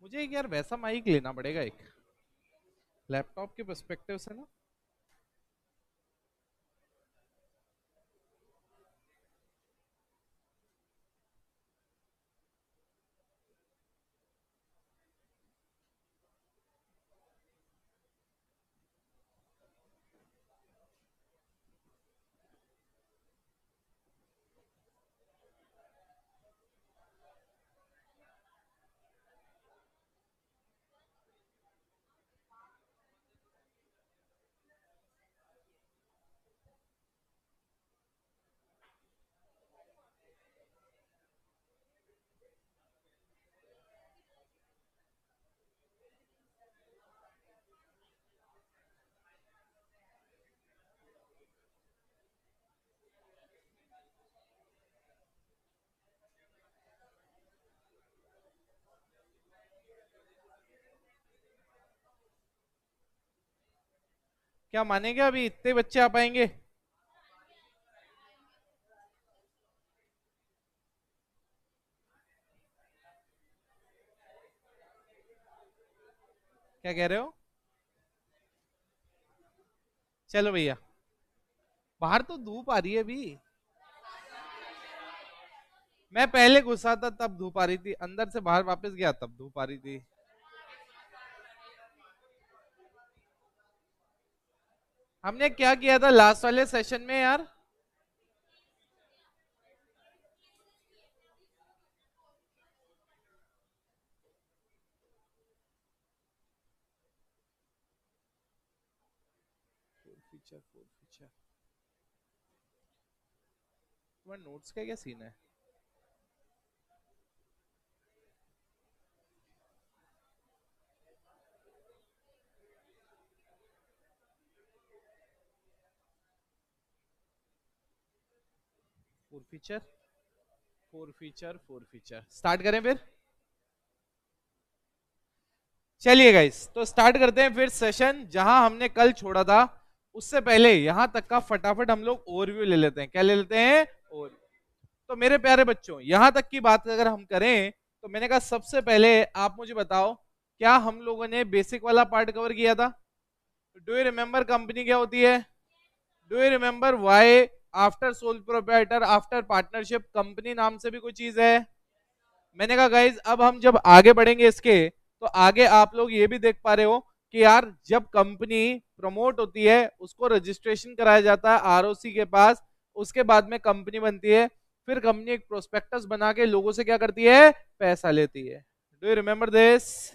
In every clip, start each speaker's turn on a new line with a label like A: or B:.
A: मुझे एक यार वैसा माइक लेना पड़ेगा एक लैपटॉप के पर्सपेक्टिव से ना। क्या मानेंगे अभी इतने बच्चे आ पाएंगे? क्या कह रहे हो? चलो भैया। बाहर तो धूप आ रही है अभी। मैं पहले घुसा था तब धूप आ रही थी, अंदर से बाहर वापस गया तब धूप आ रही थी। हमने क्या किया था लास्ट वाले सेशन में यार? Feature four feature. तुम्हारे नोट्स का क्या सीन है? Four feature four feature four feature start करें फिर। चलिए गाइस, तो स्टार्ट करते हैं फिर सेशन जहां हमने कल छोड़ा था। उससे पहले यहां तक का फटाफट हम लोग ओवरव्यू ले लेते हैं। क्या ले लेते हैं? ओवरव्यू। तो मेरे प्यारे बच्चों, यहां तक की बात अगर हम करें तो मैंने कहा सबसे पहले आप मुझे बताओ, क्या हम लोगों ने बेसिक वाला पार्ट कवर किया था? डू यू रिमेंबर कंपनी क्या होती है? Do you remember why after sole proprietor after partnership company नाम से भी कोई चीज है? मैंने कहा गाइज अब हम जब आगे बढ़ेंगे इसके, तो आगे आप लोग ये भी देख पा रहे हो कि यार जब कंपनी प्रमोट होती है उसको रजिस्ट्रेशन कराया जाता है आरओसी के पास। उसके बाद में कंपनी बनती है। फिर कंपनी एक प्रोस्पेक्टस बना के लोगों से क्या करती है? पैसा लेती है। Do you remember this?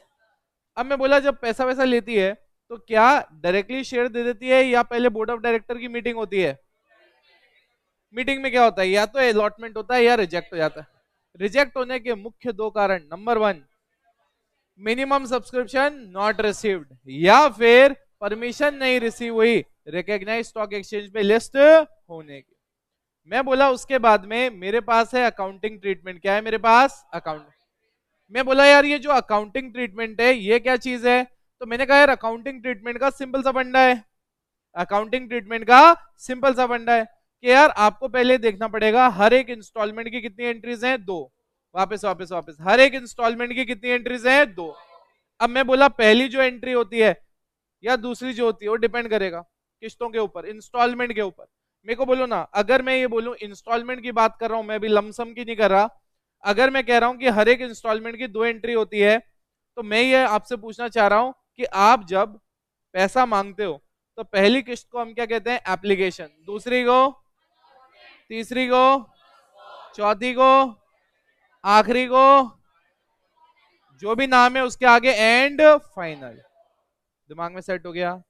A: अब मैं बोला जब पैसा वैसा लेती है तो क्या डायरेक्टली शेयर दे देती है या पहले बोर्ड ऑफ डायरेक्टर की मीटिंग होती है? मीटिंग में क्या होता है? या तो अलॉटमेंट होता है या रिजेक्ट हो जाता है। रिजेक्ट होने के मुख्य दो कारण, number one, minimum subscription not received, या फिर परमिशन नहीं रिसीव हुई रिकॉग्नाइज स्टॉक एक्सचेंज पे लिस्ट होने की। मैं बोला उसके बाद में मेरे पास है अकाउंटिंग ट्रीटमेंट। क्या है मेरे पास? अकाउंट। मैं बोला यार ये जो अकाउंटिंग ट्रीटमेंट है ये क्या चीज है? तो मैंने कहा यार अकाउंटिंग ट्रीटमेंट का सिंपल सा फंडा है। अकाउंटिंग ट्रीटमेंट का सिंपल सा फंडा है कि यार आपको पहले देखना पड़ेगा हर एक इंस्टॉलमेंट की कितनी एंट्रीज हैं? दो। वापस वापस वापस, हर एक इंस्टॉलमेंट की कितनी एंट्रीज हैं? दो। अब मैं बोला पहली जो एंट्री होती है या दूसरी जो होती है वो डिपेंड करेगा किस्तों के ऊपर, इंस्टॉलमेंट के ऊपर। मेरे को बोलो ना, अगर मैं ये बोलूं इंस्टॉलमेंट की बात कर रहा हूं, मैं भी लमसम की नहीं कर रहा, अगर मैं कह रहा हूं कि हर एक इंस्टॉलमेंट की दो एंट्री होती है, तो मैं ये आपसे पूछना चाह रहा हूं कि आप जब पैसा मांगते हो तो पहली किस्त को हम क्या कहते हैं? एप्लीकेशन। दूसरी को? तीसरी को? चौथी को? आखिरी को? जो भी नाम है उसके आगे एंड फाइनल। दिमाग में सेट हो गया?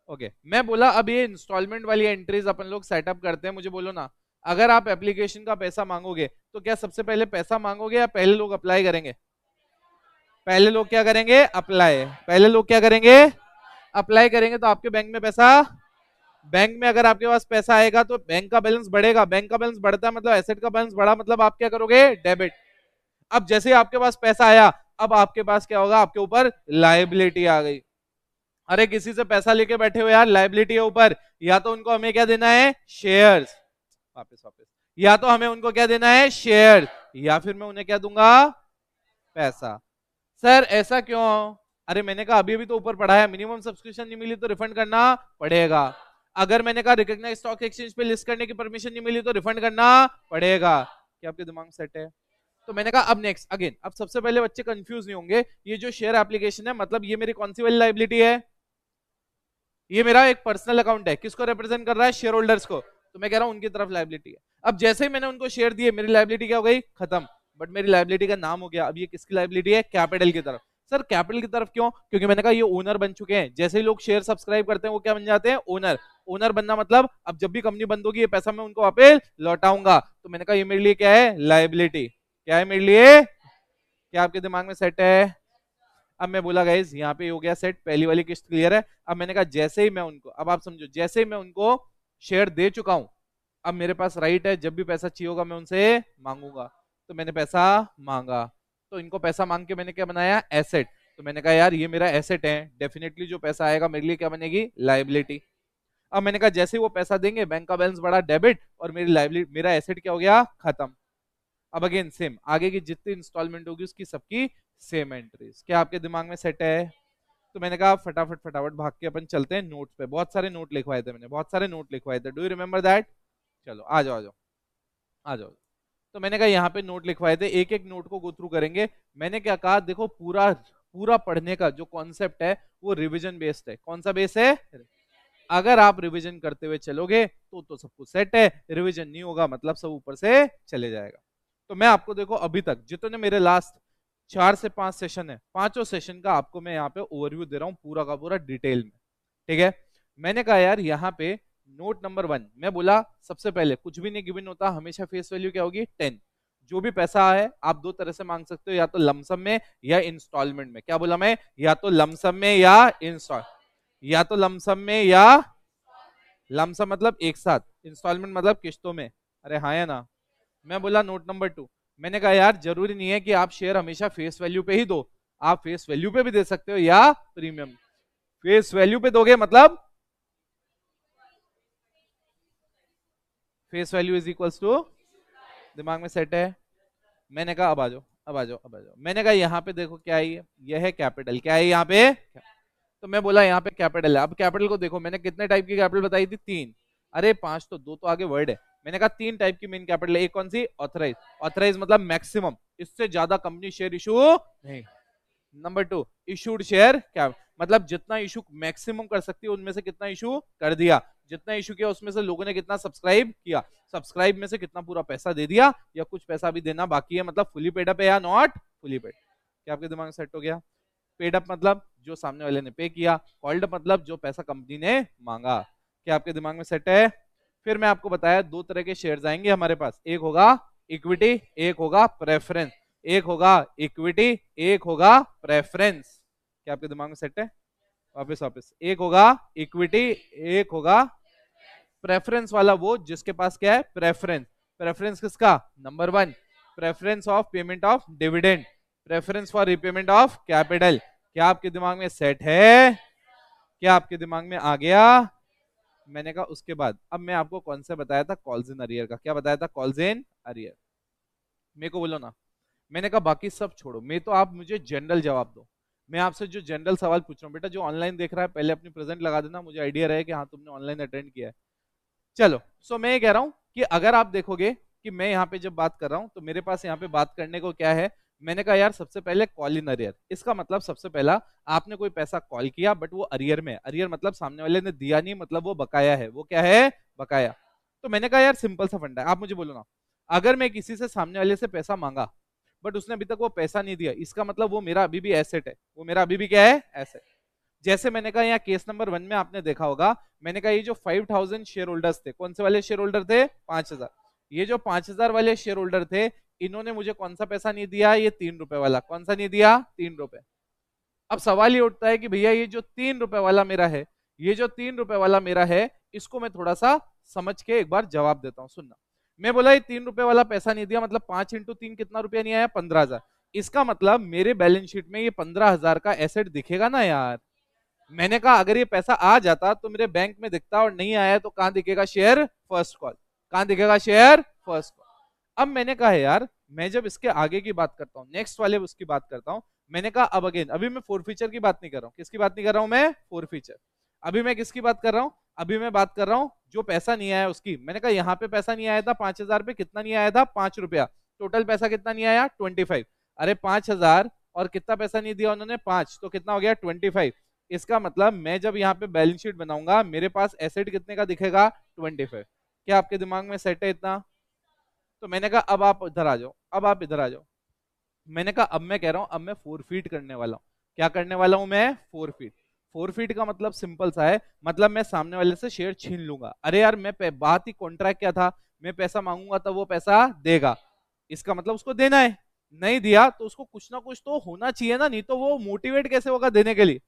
A: ओके। मैं बोला अब ये इंस्टॉलमेंट वाली एंट्रीज अपन लोग सेटअप करते हैं। मुझे बोलो ना, अगर आप एप्लीकेशन का पैसा मांगोगे तो क्या सबसे पहले पैसा मांगोगे या पहले लोग अप्लाई करेंगे? पहले लोग क्या करेंगे? अप्लाई। पहले लोग क्या करेंगे? अप्लाई करेंगे। तो आपके बैंक में पैसा, बैंक में अगर आपके पास पैसा आएगा तो बैंक का बैलेंस बढ़ेगा। बैंक का बैलेंस बढ़ता है मतलब एसेट का बैलेंस बढ़ा, मतलब आप क्या करोगे? डेबिट। अब जैसे ही आपके पास पैसा आया, अब आपके पास क्या होगा? आपके ऊपर लाइबिलिटी आ गई। अरे किसी से पैसा लेके बैठे हो यार, लाइबिलिटी है ऊपर। या तो उनको हमें क्या देना है? शेयर्स। वापस वापस, या तो हमें उनको क्या देना है? शेयर, या फिर मैं उन्हें क्या दूंगा? पैसा। सर ऐसा क्यों? अरे मैंने कहा अभी अभी तो ऊपर पढ़ा है, मिनिमम सब्सक्रिप्शन नहीं मिली तो रिफंड करना पड़ेगा। अगर मैंने कहा रिकॉग्नाइज्ड स्टॉक एक्सचेंज पे लिस्ट करने की परमिशन नहीं मिली तो रिफंड करना पड़ेगा। क्या आपके दिमाग में सेट है? तो मैंने कहा अब नेक्स्ट अगेन, अब सबसे पहले बच्चे कंफ्यूज नहीं होंगे, ये जो शेयर एप्लीकेशन है मतलब ये मेरी कौन सी वाली लाइबिलिटी है? ये मेरा एक पर्सनल अकाउंट है, किसको रिप्रेजेंट कर रहा है? शेयर होल्डर्स को। तो मैं कह रहा हूं उनकी तरफ लाइबिलिटी है। अब जैसे ही मैंने उनको शेयर दिए मेरी लाइबिलिटी क्या हो गई? खत्म। बट मेरी लाइबिलिटी का नाम हो गया, अब ये किसकी लाइबिलिटी है? कैपिटल की तरफ। सर कैपिटल की तरफ क्यों? क्योंकि मैंने कहा ये ओनर बन चुके हैं, जैसे ही लोग शेयर सब्सक्राइब करते हैं वो क्या बन जाते हैं? ओनर। ओनर बनना मतलब अब जब भी कंपनी बंद होगी ये पैसा मैं उनको वापस लौटाऊंगा, तो मैंने कहा ये मेरे लिए क्या है? लाइबिलिटी। क्या है मेरे लिए? क्या आपके दिमाग में सेट है? अब मैं बोला गाइस यहाँ पे हो गया सेट, पहली वाली किस्त क्लियर है। अब मैंने कहा जैसे ही मैं उनको, अब आप समझो, जैसे ही मैं उनको शेयर दे चुका हूं, अब मेरे पास राइट है जब भी पैसा चाहिए होगा मैं उनसे मांगूंगा। तो मैंने पैसा मांगा, तो इनको पैसा मांग के मैंने क्या बनाया? एसेट। तो मैंने कहा यार ये मेरा एसेट है, डेफिनेटली जो पैसा आएगा मेरे लिए क्या बनेगी? लाइबिलिटी। अब मैंने कहा जैसे ही वो पैसा देंगे बैंक का बैलेंस बढ़ा डेबिट, और मेरी लाइबिलिटी, मेरा एसेट क्या हो गया? खत्म। अब अगेन सेम, आगे की जितनी इंस्टॉलमेंट होगी उसकी सबकी सेम एंट्रीज। क्या आपके दिमाग में सेट है? तो मैंने कहा फटाफट फटाफट भाग के अपन चलते हैं नोट्स पे। बहुत सारे नोट लिखवाए थे मैंने, बहुत सारे नोट लिखवाए थे, डू यू रिमेम्बर दैट? चलो आ जाओ आ जाओ आ जाओ। तो मैंने कहा यहाँ पे नोट लिखवाए थे, एक एक नोट को गो थ्रू करेंगे। मैंने क्या कहा, देखो पूरा पूरा पढ़ने का जो कॉन्सेप्ट है वो रिवीजन बेस्ड है। कौन सा बेस है? अगर आप रिवीजन करते हुए चलोगे तो सब कुछ सेट है, रिवीजन नहीं होगा मतलब सब ऊपर से चले जाएगा। तो मैं आपको देखो अभी तक जितने मेरे लास्ट 4 से 5 सेशन है, पांचों सेशन का आपको मैं यहाँ पे ओवरव्यू दे रहा हूँ पूरा का पूरा डिटेल में। ठीक है? मैंने कहा यार यहाँ पे नोट नंबर 1 मैं बोला सबसे पहले कुछ भी नहीं गिवन होता, हमेशा फेस वैल्यू क्या होगी? 10। जो भी पैसा है आप दो तरह से मांग सकते हो, या तो लमसम में या इंस्टॉलमेंट में। क्या बोला मैं? या तो लमसम में या इंस्टॉल, या तो लमसम में या, लमसम मतलब एक साथ, इंस्टॉलमेंट मतलब किस्तों में। अरे हाँ या ना? मैं बोला नोट नंबर 2, मैंने कहा यार जरूरी नहीं है कि आप शेयर हमेशा फेस वैल्यू पे ही दो, आप फेस वैल्यू पे भी दे सकते हो या प्रीमियम। फेस वैल्यू पे दोगे मतलब face value is equals to, दिमाग में सेट है? मैंने कहा अब आ जाओ अब आ जाओ अब आ जाओ। मैंने कहा यहाँ पे देखो क्या है, ये है कैपिटल। क्या है यहाँ पे? तो मैं बोला यहाँ पे कैपिटल है। अब कैपिटल को देखो, मैंने कितने टाइप की कैपिटल बताई थी? 3। अरे 5 तो, 2 तो आगे वर्ड है। मैंने कहा 3 टाइप की मेन कैपिटल है। एक कौन सी? ऑथराइज। ऑथराइज मतलब मैक्सिमम, इससे ज्यादा कंपनी शेयर इशू नहीं। नंबर 2 इशूड शेयर, क्या मतलब जितना इशू मैक्सिमम कर सकती है उनमें से कितना इशू कर दिया, जितना इशू किया उसमें से लोगों ने कितना सब्सक्राइब किया, सब्सक्राइब में से कितना पूरा पैसा दे दिया या कुछ पैसा भी देना बाकी है, मतलब फुली पेड अप है या नॉट फुली पेड। क्या आपके दिमाग में सेट हो गया? पेड अप मतलब जो सामने वाले ने पे किया, कॉल्ड अप मतलब जो पैसा कंपनी ने मांगा। क्या आपके दिमाग में सेट है? फिर मैं आपको बताया 2 तरह के शेयर्स आएंगे हमारे पास, एक होगा इक्विटी, एक होगा प्रेफरेंस। एक होगा इक्विटी, एक होगा प्रेफरेंस। क्या आपके दिमाग में सेट है? वापस वापस, एक होगा इक्विटी, एक होगा प्रेफरेंस। वाला वो जिसके पास क्या है? प्रेफरेंस। प्रेफरेंस किसका? Number 1 preference of payment of dividend, preference for repayment of capital. क्या आपके दिमाग में सेट है? क्या आपके दिमाग में आ गया? मैंने कहा उसके बाद अब मैं आपको कौन सा बताया था? कॉल्स इन अरियर का। क्या बताया था? Calls in arrear. मेरे को बोलो ना। मैंने कहा बाकी सब छोड़ो, मैं तो आप मुझे जनरल जवाब दो। मैं आपसे जो जनरल सवाल पूछ रहा हूँ, बेटा जो ऑनलाइन देख रहा है पहले अपनी प्रेजेंट लगा देना, मुझे आइडिया रहे कि हाँ तुमने ऑनलाइन अटेंड किया है। चलो सो मैं ये कह रहा हूँ कि अगर आप देखोगे कि मैं यहाँ पे जब बात कर रहा हूँ तो मेरे पास यहाँ पे बात करने को क्या है? मैंने कहा यार सबसे पहले कॉल इन अरियर, इसका मतलब सबसे पहला आपने कोई पैसा कॉल किया बट वो अरियर में है। अरियर मतलब सामने वाले ने दिया नहीं, मतलब वो बकाया है। वो क्या है? बकाया। तो मैंने कहा यार सिंपल सा फंडा है, आप मुझे बोलो ना, अगर मैं किसी से सामने वाले से पैसा मांगा बट उसने अभी तक वो पैसा नहीं दिया, इसका मतलब वो मेरा अभी भी एसेट है। वो मेरा अभी भी क्या है? एसेट। जैसे मैंने कहा यहाँ केस नंबर 1 में आपने देखा होगा, मैंने कहा ये जो 5000 शेयर होल्डर्स थे, कौन से वाले शेयर होल्डर थे? 5000। ये जो 5000 वाले शेयर होल्डर थे, इन्होंने मुझे कौन सा पैसा नहीं दिया? ये 3 रुपए वाला। कौन सा नहीं दिया? 3 रुपए। अब सवाल ये उठता है कि भैया ये जो 3 रुपए वाला मेरा है, ये जो 3 रुपए वाला मेरा है, इसको मैं थोड़ा सा समझ के एक बार जवाब देता हूँ, सुनना। मैं बोला ये 3 रुपए वाला पैसा नहीं दिया, मतलब 5 × 3 कितना रुपया नहीं आया? 15,000। इसका मतलब मेरे बैलेंस शीट में ये 15,000 का एसेट दिखेगा ना यार। मैंने कहा अगर ये पैसा आ जाता तो मेरे बैंक में दिखता, और नहीं आया तो कहां दिखेगा? Share first call. कहां दिखेगा? Share first call. अब मैंने कहा यार मैं जब इसके आगे की बात करता हूँ, नेक्स्ट वाले उसकी बात करता हूँ, मैंने कहा अब अगेन, अभी मैं फोर फीचर की बात नहीं कर रहा हूँ, किसकी बात नहीं कर रहा हूँ मैं, फोर फीचर। अभी मैं किसकी बात कर रहा हूँ, अभी मैं बात कर रहा हूँ जो पैसा नहीं आया उसकी। मैंने कहा यहाँ पे पैसा नहीं आया था 5,000 पे, कितना नहीं आया था, 5 रुपया। टोटल पैसा कितना नहीं आया, 25। अरे 5,000 और कितना पैसा नहीं दिया उन्होंने, 5, तो कितना हो गया, 25। इसका मतलब मैं जब यहाँ पे बैलेंस शीट बनाऊंगा मेरे पास एसेट कितने का दिखेगा, 25। क्या आपके दिमाग में सेट है इतना? तो मैंने कहा अब आप इधर आ जाओ, अब आप इधर आ जाओ। मैंने कहा अब मैं कह रहा हूं, अब मैं 4 फीट करने वाला हूं। क्या करने वाला हूं मैं, 4 फीट। 4 फीट का मतलब सिंपल सा है, मतलब मैं सामने वाले से शेयर छीन लूंगा। अरे यार मैं बात ही कॉन्ट्रैक्ट क्या था, मैं पैसा मांगूंगा तब वो पैसा देगा, इसका मतलब उसको देना है। नहीं दिया तो उसको कुछ ना कुछ तो होना चाहिए ना, नहीं तो वो मोटिवेट कैसे होगा देने के लिए।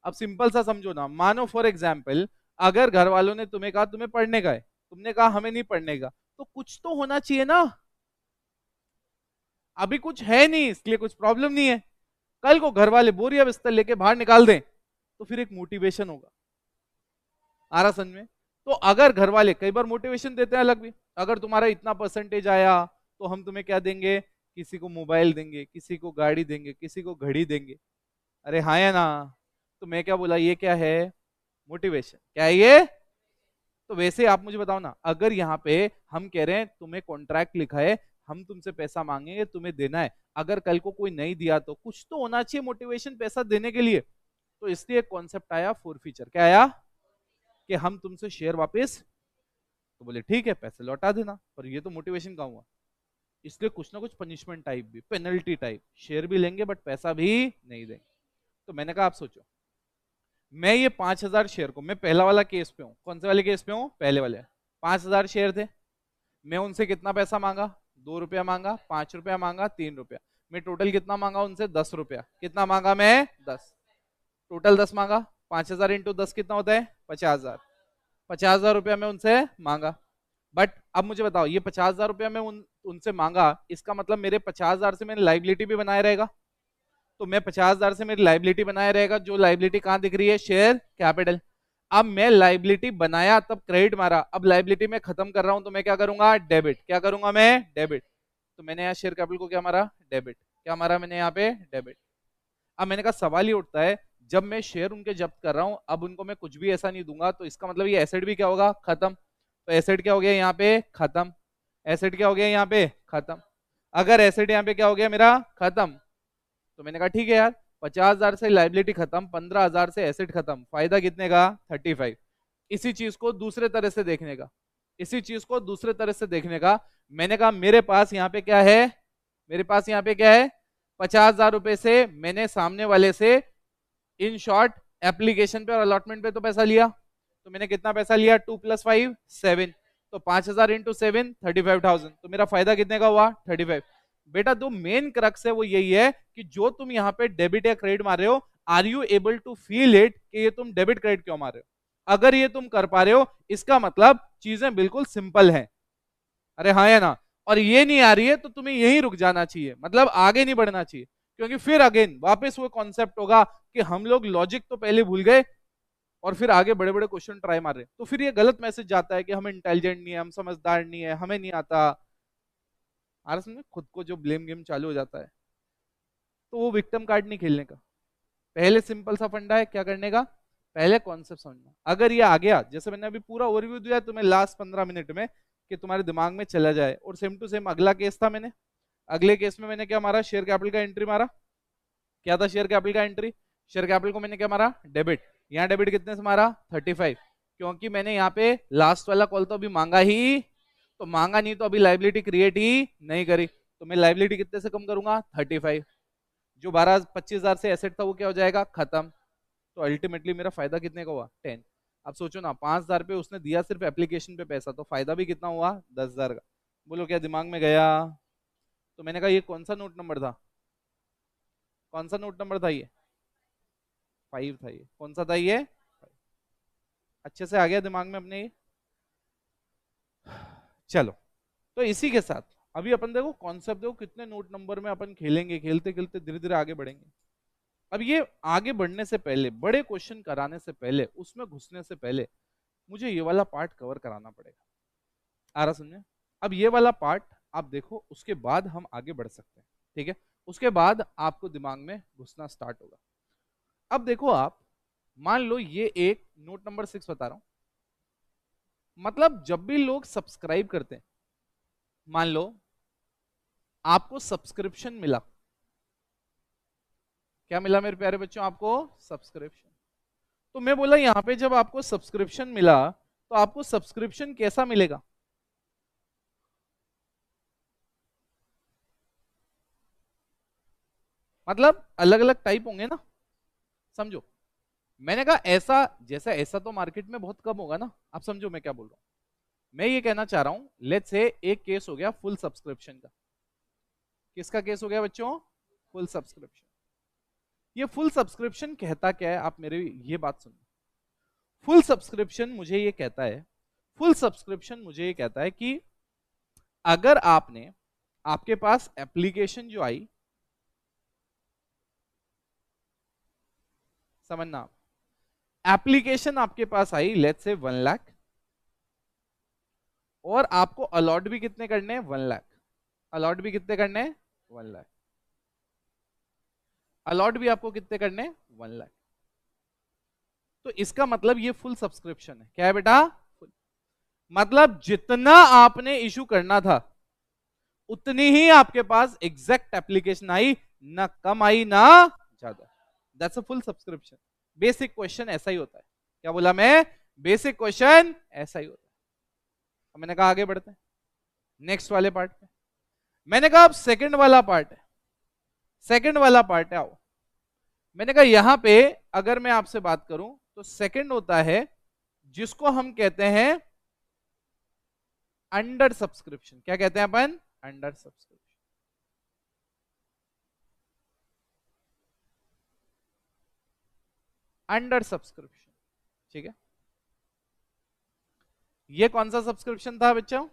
A: अब सिंपल सा समझो ना, मानो फॉर एग्जाम्पल अगर घर वालों ने तुम्हें कहा तुम्हें पढ़ने का है, तुमने कहा हमें नहीं पढ़ने का, तो कुछ तो होना चाहिए ना। अभी कुछ है नहीं इसलिए कुछ प्रॉब्लम नहीं है, कल को घर वाले बोरिया बिस्तर लेके बाहर निकाल दें तो फिर एक मोटिवेशन होगा। आ रहा समझ में? तो अगर घर वाले कई बार मोटिवेशन देते हैं अलग भी, अगर तुम्हारा इतना परसेंटेज आया तो हम तुम्हें क्या देंगे, किसी को मोबाइल देंगे, किसी को गाड़ी देंगे, किसी को घड़ी देंगे। अरे हाँ या ना? तो मैं क्या बोला, ये क्या है, मोटिवेशन। क्या है ये? तो वैसे आप मुझे बताओ ना, अगर यहाँ पे हम कह रहे हैं तुम्हें कॉन्ट्रैक्ट लिखा है, हम तुमसे पैसा मांगेंगे, तुम्हें देना है, अगर कल को कोई नहीं दिया तो कुछ तो होना चाहिए मोटिवेशन पैसा देने के लिए। तो इसलिए कॉन्सेप्ट आया फोर फीचर। क्या आया, कि हम तुमसे शेयर वापस, तो बोले ठीक है पैसे लौटा देना, पर ये तो मोटिवेशन कहाँ हुआ। इसलिए कुछ ना कुछ पनिशमेंट टाइप भी, पेनल्टी टाइप, शेयर भी लेंगे बट पैसा भी नहीं देंगे। तो मैंने कहा आप सोचो, मैं ये 5,000 शेयर को, मैं पहला वाला केस पे हूँ, कौन से वाले केस पे हूँ, पहले वाले। 5,000 शेयर थे, मैं उनसे कितना पैसा मांगा, 2 रुपया मांगा, 5 रुपया मांगा, 3 रुपया। मैं टोटल कितना मांगा उनसे, 10 रुपया। कितना मांगा मैं, 10। टोटल 10 मांगा, 5,000 इंटू 10 कितना होता है, 50,000। 50,000 रुपया मैं उनसे मांगा। बट अब मुझे बताओ, ये 50,000 रुपया मैं उनसे मांगा, इसका मतलब मेरे 50,000 से मैंने लाइबिलिटी भी बनाए रहेगा। तो मैं 50,000 से मेरी लाइबिलिटी बनाए रहेगा, जो लाइबिलिटी कहाँ दिख रही है, शेयर कैपिटल। अब मैं लाइबिलिटी बनाया तब क्रेडिट मारा, अब लाइबिलिटी में खत्म कर रहा हूं तो मैं क्या करूंगा, डेबिट। क्या करूंगा मैं, डेबिट। तो मैंने यहाँ शेयर कैपिटल को क्या मारा, डेबिट। क्या मारा मैंने यहाँ पे, डेबिट। अब मैंने कहा सवाल ही उठता है, जब मैं शेयर उनके जब्त कर रहा हूं, अब उनको मैं कुछ भी ऐसा नहीं दूंगा, तो इसका मतलब ये एसेट भी क्या होगा, खत्म। तो एसेट क्या हो गया यहाँ पे, खत्म। एसेट क्या हो गया यहाँ पे, खत्म। अगर एसेट यहाँ पे क्या हो गया मेरा, खत्म, तो मैंने कहा ठीक है यार, 50,000 से लाइबिलिटी खत्म, 15,000 से एसेट खत्म, फायदा कितने का, 35। इसी चीज को दूसरे तरह से देखने का, इसी चीज को दूसरे तरह से देखने का, मैंने कहा मेरे पास यहाँ पे क्या है, मेरे पास यहाँ पे क्या है, 50,000 रुपए से मैंने सामने वाले से इन शॉर्ट एप्लीकेशन पे और अलॉटमेंट पे तो पैसा लिया। तो मैंने कितना पैसा लिया, 2 + 5 7। तो 5,000 इंटू 7 35,000। तो मेरा फायदा कितने का हुआ, 35। बेटा जो मेन क्रक्स है वो यही है कि जो तुम यहाँ पे डेबिट या क्रेडिट मार रहे हो, are you able to feel it कि ये तुम डेबिट क्रेडिट क्यों मार रहे हो। अगर ये तुम कर पा रहे हो, इसका मतलब चीजें बिल्कुल सिंपल हैं। अरे हाँ या ना? और ये नहीं आ रही है तो तुम्हें यहीं रुक जाना चाहिए, मतलब आगे नहीं बढ़ना चाहिए, क्योंकि फिर अगेन वापस वो कॉन्सेप्ट होगा कि हम लोग लॉजिक तो पहले भूल गए और फिर आगे बड़े बड़े क्वेश्चन ट्राई मार रहे हैं, तो फिर ये गलत मैसेज जाता है कि हम इंटेलिजेंट नहीं है, हम समझदार नहीं है, हमें नहीं आता। आर समझे, खुद को जो ब्लेम गेम चालू हो जाता है, तो वो विक्टिम कार्ड नहीं खेलने का। पहले सिंपल सा फंडा है क्या करने का, पहले कॉन्सेप्ट समझना। अगर ये आ गया, जैसे मैंने अभी पूरा ओवरव्यू दिया तुम्हें लास्ट 15 मिनट में, कि तुम्हारे दिमाग में चला जाए, और सेम टू सेम अगला केस था, मैंने अगले केस में मैंने क्या मारा, शेयर कैपिटल का एंट्री मारा। क्या था शेयर कैपिटल का एंट्री, शेयर कैपिटल को मैंने क्या मारा, डेबिट। यहाँ डेबिट कितने से मारा, 35, क्योंकि मैंने यहाँ पे लास्ट वाला कॉल तो अभी मांगा ही, तो मांगा नहीं तो अभी लाइबिलिटी क्रिएट ही नहीं करी, तो मैं लाइबिलिटी कितने से कम करूंगा, 35। जो 25,000 से एसेट था वो क्या हो जाएगा, खत्म। तो अल्टीमेटली मेरा फायदा कितने का हुआ, 10। अब सोचो ना, 5,000 पे उसने दिया सिर्फ एप्लीकेशन पे पैसा, तो फायदा भी कितना हुआ, 10,000 का। बोलो क्या दिमाग में गया? तो मैंने कहा ये कौन सा नोट नंबर था, कौन सा नोट नंबर था ये, 5 था। ये कौन सा था ये, अच्छे से आ गया दिमाग में अपने ये। चलो, तो इसी के साथ अभी अपन देखो कॉन्सेप्ट, देखो कितने नोट नंबर में अपन खेलेंगे, खेलते खेलते धीरे धीरे आगे बढ़ेंगे। अब ये आगे बढ़ने से पहले, बड़े क्वेश्चन कराने से पहले, उसमें घुसने से पहले मुझे ये वाला पार्ट कवर कराना पड़ेगा। आ रहा समझे? अब ये वाला पार्ट आप देखो, उसके बाद हम आगे बढ़ सकते हैं, ठीक है। उसके बाद आपको दिमाग में घुसना स्टार्ट होगा। अब देखो आप, मान लो ये एक नोट नंबर 6 बता रहा हूं, मतलब जब भी लोग सब्सक्राइब करते हैं, मान लो आपको सब्सक्रिप्शन मिला, क्या मिला मेरे प्यारे बच्चों, आपको सब्सक्रिप्शन। तो मैं बोला यहां पे जब आपको सब्सक्रिप्शन मिला तो आपको सब्सक्रिप्शन कैसा मिलेगा? मतलब अलग अलग टाइप होंगे ना, समझो। मैंने कहा ऐसा, जैसा ऐसा तो मार्केट में बहुत कम होगा ना, आप समझो मैं क्या बोल रहा हूं। मैं ये कहना चाह रहा हूं, लेट्स से एक केस हो गया फुल सब्सक्रिप्शन का। किसका केस हो गया बच्चों? Full subscription. ये फुल सब्सक्रिप्शन कहता क्या है, आप मेरे ये बात सुनो। फुल सब्सक्रिप्शन मुझे ये कहता है, फुल सब्सक्रिप्शन मुझे ये कहता है कि अगर आपने, आपके पास एप्लीकेशन जो आई, समझना, एप्लीकेशन आपके पास आई लेट्स से 1 लाख, और आपको अलॉट भी कितने करने हैं? 1 लाख। अलॉट भी कितने करने हैं? 1 लाख। अलॉट भी आपको कितने करने हैं? 1 लाख। तो इसका मतलब ये फुल सब्सक्रिप्शन है। क्या है बेटा? फुल। मतलब जितना आपने इशू करना था उतनी ही आपके पास एग्जैक्ट एप्लीकेशन आई, ना कम आई ना ज्यादा। That's a full subscription. Basic question ऐसा ही होता है। क्या बोला मैं? बेसिक क्वेश्चन ऐसा ही होता है। अब मैंने कहा आगे बढ़ते हैं नेक्स्ट वाले पार्ट पे। मैंने कहा अब सेकंड वाला पार्ट है, सेकंड वाला पार्ट है। आओ, मैंने कहा यहां पे अगर मैं आपसे बात करूं तो सेकंड होता है जिसको हम कहते हैं अंडर सब्सक्रिप्शन। क्या कहते हैं अपन? Under subscription. अंडर सब्सक्रिप्शन, ठीक है। ये कौन सा सब्सक्रिप्शन था बच्चों?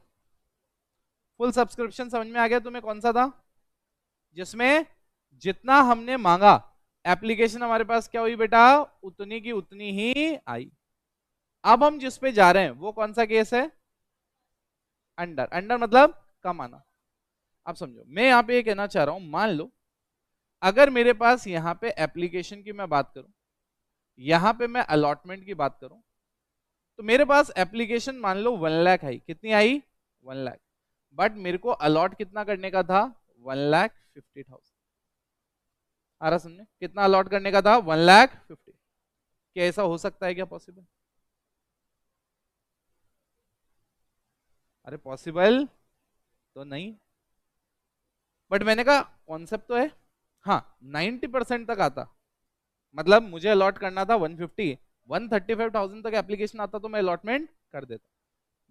A: Full subscription. समझ में आ गया तुम्हें कौन सा था? जिसमें जितना हमने मांगा एप्लीकेशन हमारे पास क्या हुई बेटा? उतनी की उतनी ही आई। अब हम जिस पे जा रहे हैं वो कौन सा केस है? अंडर। अंडर मतलब कम आना। अब समझो मैं यहां पे ये कहना चाह रहा हूं, मान लो अगर मेरे पास यहां पे एप्लीकेशन की मैं बात करूं, यहां पे मैं अलॉटमेंट की बात करूं, तो मेरे पास एप्लीकेशन मान लो 1 लाख आई। कितनी आई? 1 लाख। बट मेरे को अलॉट कितना करने का था? 1,50,000। आ रहा समझे? कितना अलॉट करने का था? 1,50,000। क्या ऐसा हो सकता है? क्या पॉसिबल? अरे पॉसिबल तो नहीं, बट मैंने कहा कॉन्सेप्ट तो है। हाँ, 90% तक आता, मतलब मुझे अलॉट करना था 150, 135,000 तक एप्लीकेशन आता तो मैं अलॉटमेंट कर देता।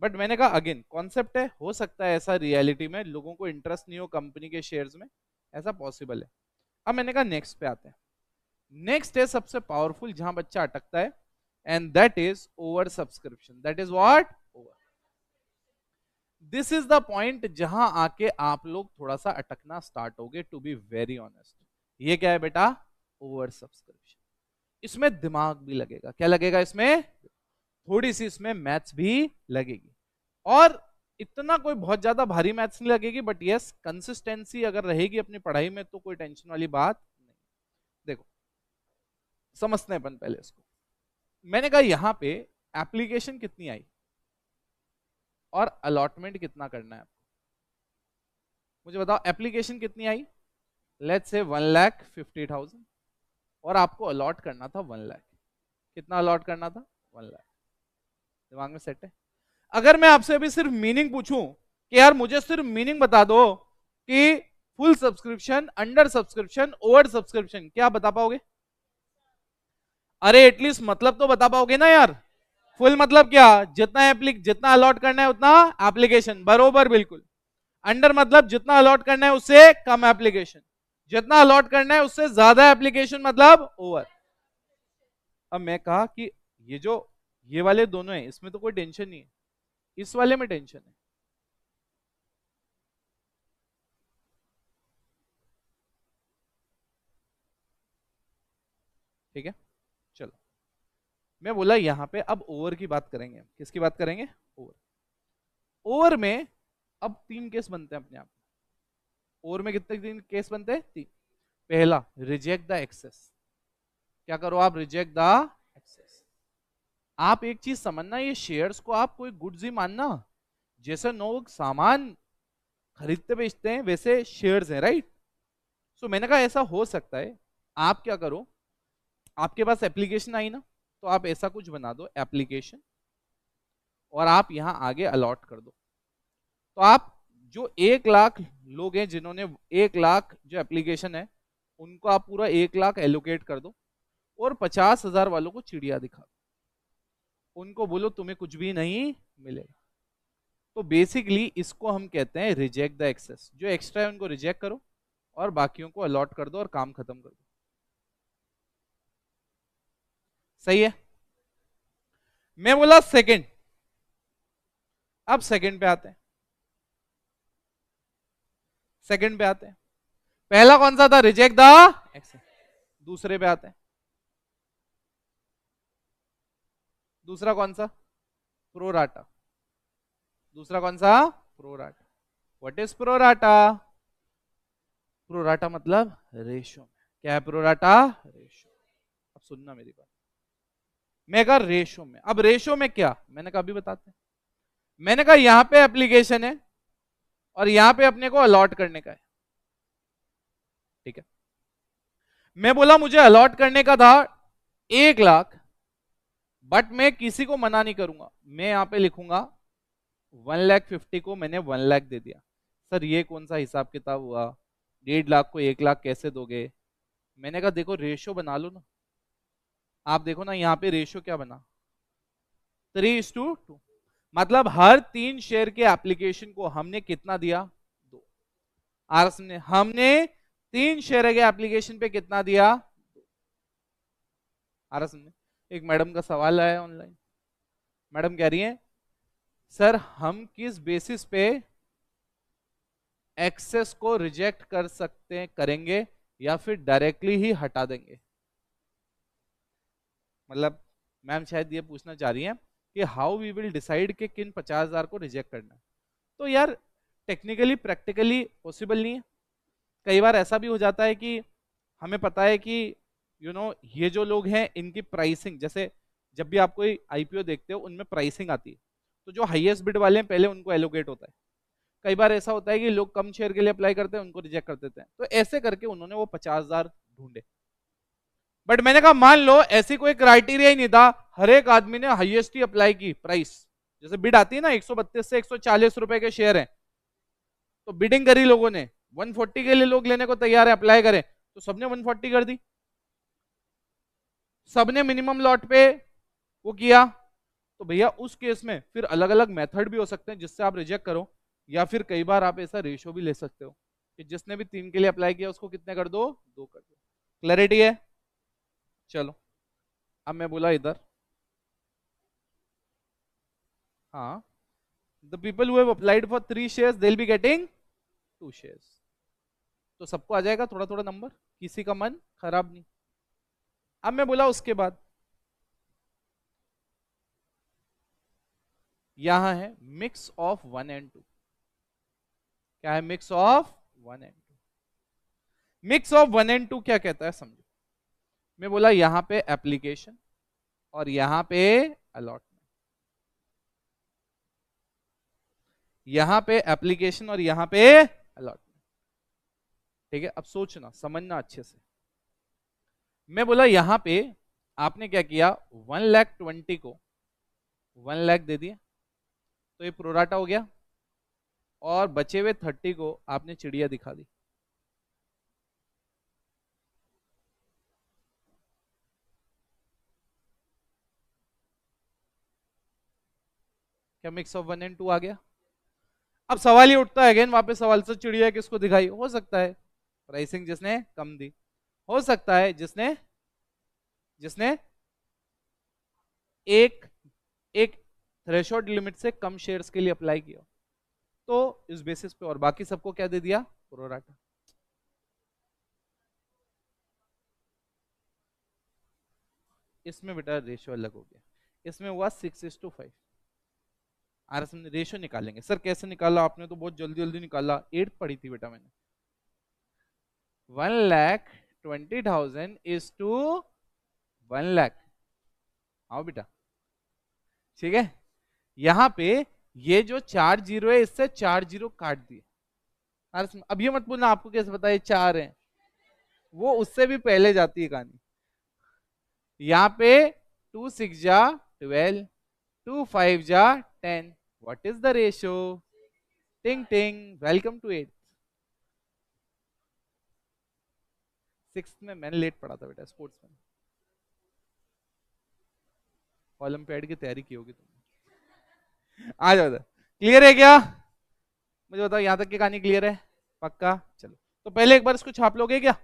A: बट मैंने कहा अगेन कॉन्सेप्ट है, हो सकता है ऐसा रियलिटी में लोगों को इंटरेस्ट नहीं हो कंपनी के शेयर्स में, ऐसा पॉसिबल है। अब मैंने कहा नेक्स्ट पे आते हैं। नेक्स्ट है सबसे पावरफुल जहां बच्चा अटकता है, and that is over subscription. That is what? Over. This is the point जहां आके आप लोग थोड़ा सा अटकना स्टार्ट होगे, टू बी वेरी ऑनेस्ट। ये क्या है बेटा? Over subscription. इसमें दिमाग भी लगेगा। क्या लगेगा इसमें? थोड़ी सी इसमें मैथ्स भी लगेगी, और इतना कोई बहुत ज्यादा भारी मैथ्स नहीं लगेगी, बट यस कंसिस्टेंसी अगर रहेगी अपनी पढ़ाई में तो कोई टेंशन वाली बात नहीं। देखो समझते हैं अपन पहले इसको। मैंने कहा यहां पे एप्लीकेशन कितनी आई और अलॉटमेंट कितना करना है आपको, मुझे बताओ। एप्लीकेशन कितनी आई? लेट्स से 1,50,000, और आपको अलॉट करना था 1 लाख। कितना अलॉट करना था? 1 लाख। दिमाग में सेट है? अगर मैं आपसे अभी सिर्फ मीनिंग पूछूं कि यार मुझे सिर्फ मीनिंग बता दो कि full subscription, under subscription, over subscription, क्या बता पाओगे? अरे एटलीस्ट मतलब तो बता पाओगे ना यार। फुल मतलब क्या? जितना अलॉट करना है उतना एप्लीकेशन, बरोबर बिल्कुल। अंडर मतलब जितना अलॉट करना है उससे कम एप्लीकेशन, जितना अलॉट करना है उससे ज्यादा एप्लीकेशन, मतलब ओवर। अब मैं कहा कि ये जो ये वाले दोनों हैं इसमें तो कोई टेंशन नहीं है, इस वाले में टेंशन है। ठीक है, चलो। मैं बोला यहां पे अब ओवर की बात करेंगे। किसकी बात करेंगे? ओवर। ओवर में अब 3 केस बनते हैं अपने आप। ओवर में कितने 3 केस बनते हैं? 3। पहला, रिजेक्ट द एक्सेस। क्या करो आप? Reject the excess. आप एक चीज समझना, ये शेयर्स को आप कोई गुड्स ही मानना। जैसे लोग सामान खरीदते बेचते हैं वैसे शेयर्स हैं, राइट? सो मैंने कहा ऐसा हो सकता है, आप क्या करो, आपके पास एप्लीकेशन आई ना, तो आप ऐसा कुछ बना दो एप्लीकेशन, और आप यहां आगे अलॉट कर दो। तो आप जो 1 लाख लोग हैं जिन्होंने 1 लाख जो एप्लीकेशन है, उनको आप पूरा 1 लाख एलोकेट कर दो, और 50,000 वालों को चिड़िया दिखा दो, उनको बोलो तुम्हें कुछ भी नहीं मिलेगा। तो बेसिकली इसको हम कहते हैं रिजेक्ट द एक्सेस। जो एक्स्ट्रा है उनको रिजेक्ट करो और बाकियों को अलॉट कर दो और काम खत्म कर दो। सही है? मैं बोला सेकंड। अब सेकंड पे आते हैं, सेकंड पे आते हैं। पहला कौन सा था? Reject the excess. दूसरे पे आते हैं, दूसरा कौन सा? प्रोराटा। दूसरा कौन सा? Pro rata. What is pro rata? Pro rata मतलब रेशो में। क्या है प्रोराटा? रेशो। अब सुनना मेरी बात, मैं कहा रेशो में। अब रेशो में क्या, मैंने कहा अभी बताते हैं। मैंने कहा यहां पे एप्लीकेशन है और यहां पे अपने को अलॉट करने का है, ठीक है? मैं बोला मुझे अलॉट करने का था 1 लाख, बट मैं किसी को मना नहीं करूंगा। मैं यहां पे लिखूंगा 1,50,000 को मैंने 1 लाख दे दिया। सर ये कौन सा हिसाब किताब हुआ? 1.5 लाख को 1 लाख कैसे दोगे? मैंने कहा देखो रेशो बना लो ना। आप देखो ना यहाँ पे रेशो क्या बना, 3:2। मतलब हर 3 शेयर के एप्लीकेशन को हमने कितना दिया? 2। आरस ने हमने 3 शेयर के एप्लीकेशन पे कितना दिया? आरस ने। एक मैडम का सवाल आया ऑनलाइन, मैडम कह रही है सर हम किस बेसिस पे एक्सेस को रिजेक्ट कर सकते हैं, करेंगे, या फिर डायरेक्टली ही हटा देंगे? मतलब मैम शायद ये पूछना चाह रही है कि हाउ वी विल डिसाइड कि किन 50,000 को रिजेक्ट करना है। तो यार टेक्निकली प्रैक्टिकली पॉसिबल नहीं है। कई बार ऐसा भी हो जाता है कि हमें पता है कि ये जो लोग हैं इनकी प्राइसिंग, जैसे जब भी आप कोई आईपीओ देखते हो उनमें प्राइसिंग आती है, तो जो हाईएस्ट बिड वाले हैं पहले उनको एलोकेट होता है। कई बार ऐसा होता है कि लोग कम शेयर के लिए अप्लाई करते हैं, उनको रिजेक्ट कर देते हैं। तो ऐसे करके उन्होंने वो 50,000 ढूंढे। बट मैंने कहा मान लो ऐसी कोई क्राइटेरिया ही नहीं था, हर एक आदमी ने हाईएस्ट ही अप्लाई की प्राइस। जैसे बिड आती है ना 132 से 140 रुपए के शेयर है, तो बिडिंग करी लोगों ने, 140 के लिए लोग लेने को तैयार है, अप्लाई करें, तो सबने 140 कर दी। सबने मिनिमम लॉट पे वो किया। तो भैया उस केस में फिर अलग अलग मेथड भी हो सकते हैं जिससे आप रिजेक्ट करो, या फिर कई बार आप ऐसा रेशो भी ले सकते हो कि जिसने भी 3 के लिए अप्लाई किया उसको कितने कर दो? 2 कर दो। क्लैरिटी है? चलो अब मैं बोला इधर, हाँ, the people who have applied for 3 shares they will be getting 2 shares. तो सबको आ जाएगा थोड़ा थोड़ा नंबर, किसी का मन खराब नहीं। अब मैं बोला उसके बाद यहां है मिक्स ऑफ 1 and 2। क्या है mix of 1 and 2? Mix of 1 and 2 क्या कहता है समझो। मैं बोला यहां पे एप्लीकेशन और यहां पे अलॉटमेंट, यहां पे एप्लीकेशन और यहां पे अलॉटमेंट, ठीक है? अब सोचना समझना अच्छे से। मैं बोला यहां पे आपने क्या किया, 1,20,000 को 1 लाख दे दिया, तो ये प्रोराटा हो गया, और बचे हुए 30 को आपने चिड़िया दिखा दी। क्या मिक्स ऑफ 1 and 2 आ गया? अब सवाल ये उठता है अगेन वापस सवाल से, चिड़िया किसको दिखाई? हो सकता है प्राइसिंग जिसने कम दी, हो सकता है जिसने जिसने एक एक थ्रेशोल्ड लिमिट से कम शेयर्स के लिए अप्लाई किया, तो इस बेसिस पे, और बाकी सबको क्या दे दिया? प्रोराटा। इसमें बेटा रेशियो अलग हो गया, इसमें हुआ 6:5। आर एस रेशियो निकालेंगे। सर कैसे निकाला आपने? तो बहुत जल्दी जल्दी निकाला, 8 पढ़ी थी बेटा मैंने। 1,20,000 इज टू 1 लाख। आओ बेटा, ठीक है। यहां पे ये जो 4 जीरो है, इससे 4 जीरो काट दिए। अब ये मत बोलना आपको कैसे पता है 4 है, वो उससे भी पहले जाती है कहानी। यहाँ पे 2 6 जा 12, 2 5 जा 10। What is the ratio? टिंग टिंग, वेलकम टू 8। 6th में मैंने लेट पढ़ा था बेटा, स्पोर्ट्स में। ओलंपियाड की तैयारी की होगी तुमने। आ जाओ, क्लियर है क्या? मुझे बताओ यहां तक की कहानी क्लियर है? पक्का? चलो, तो पहले एक बार इसको छाप लोगे क्या?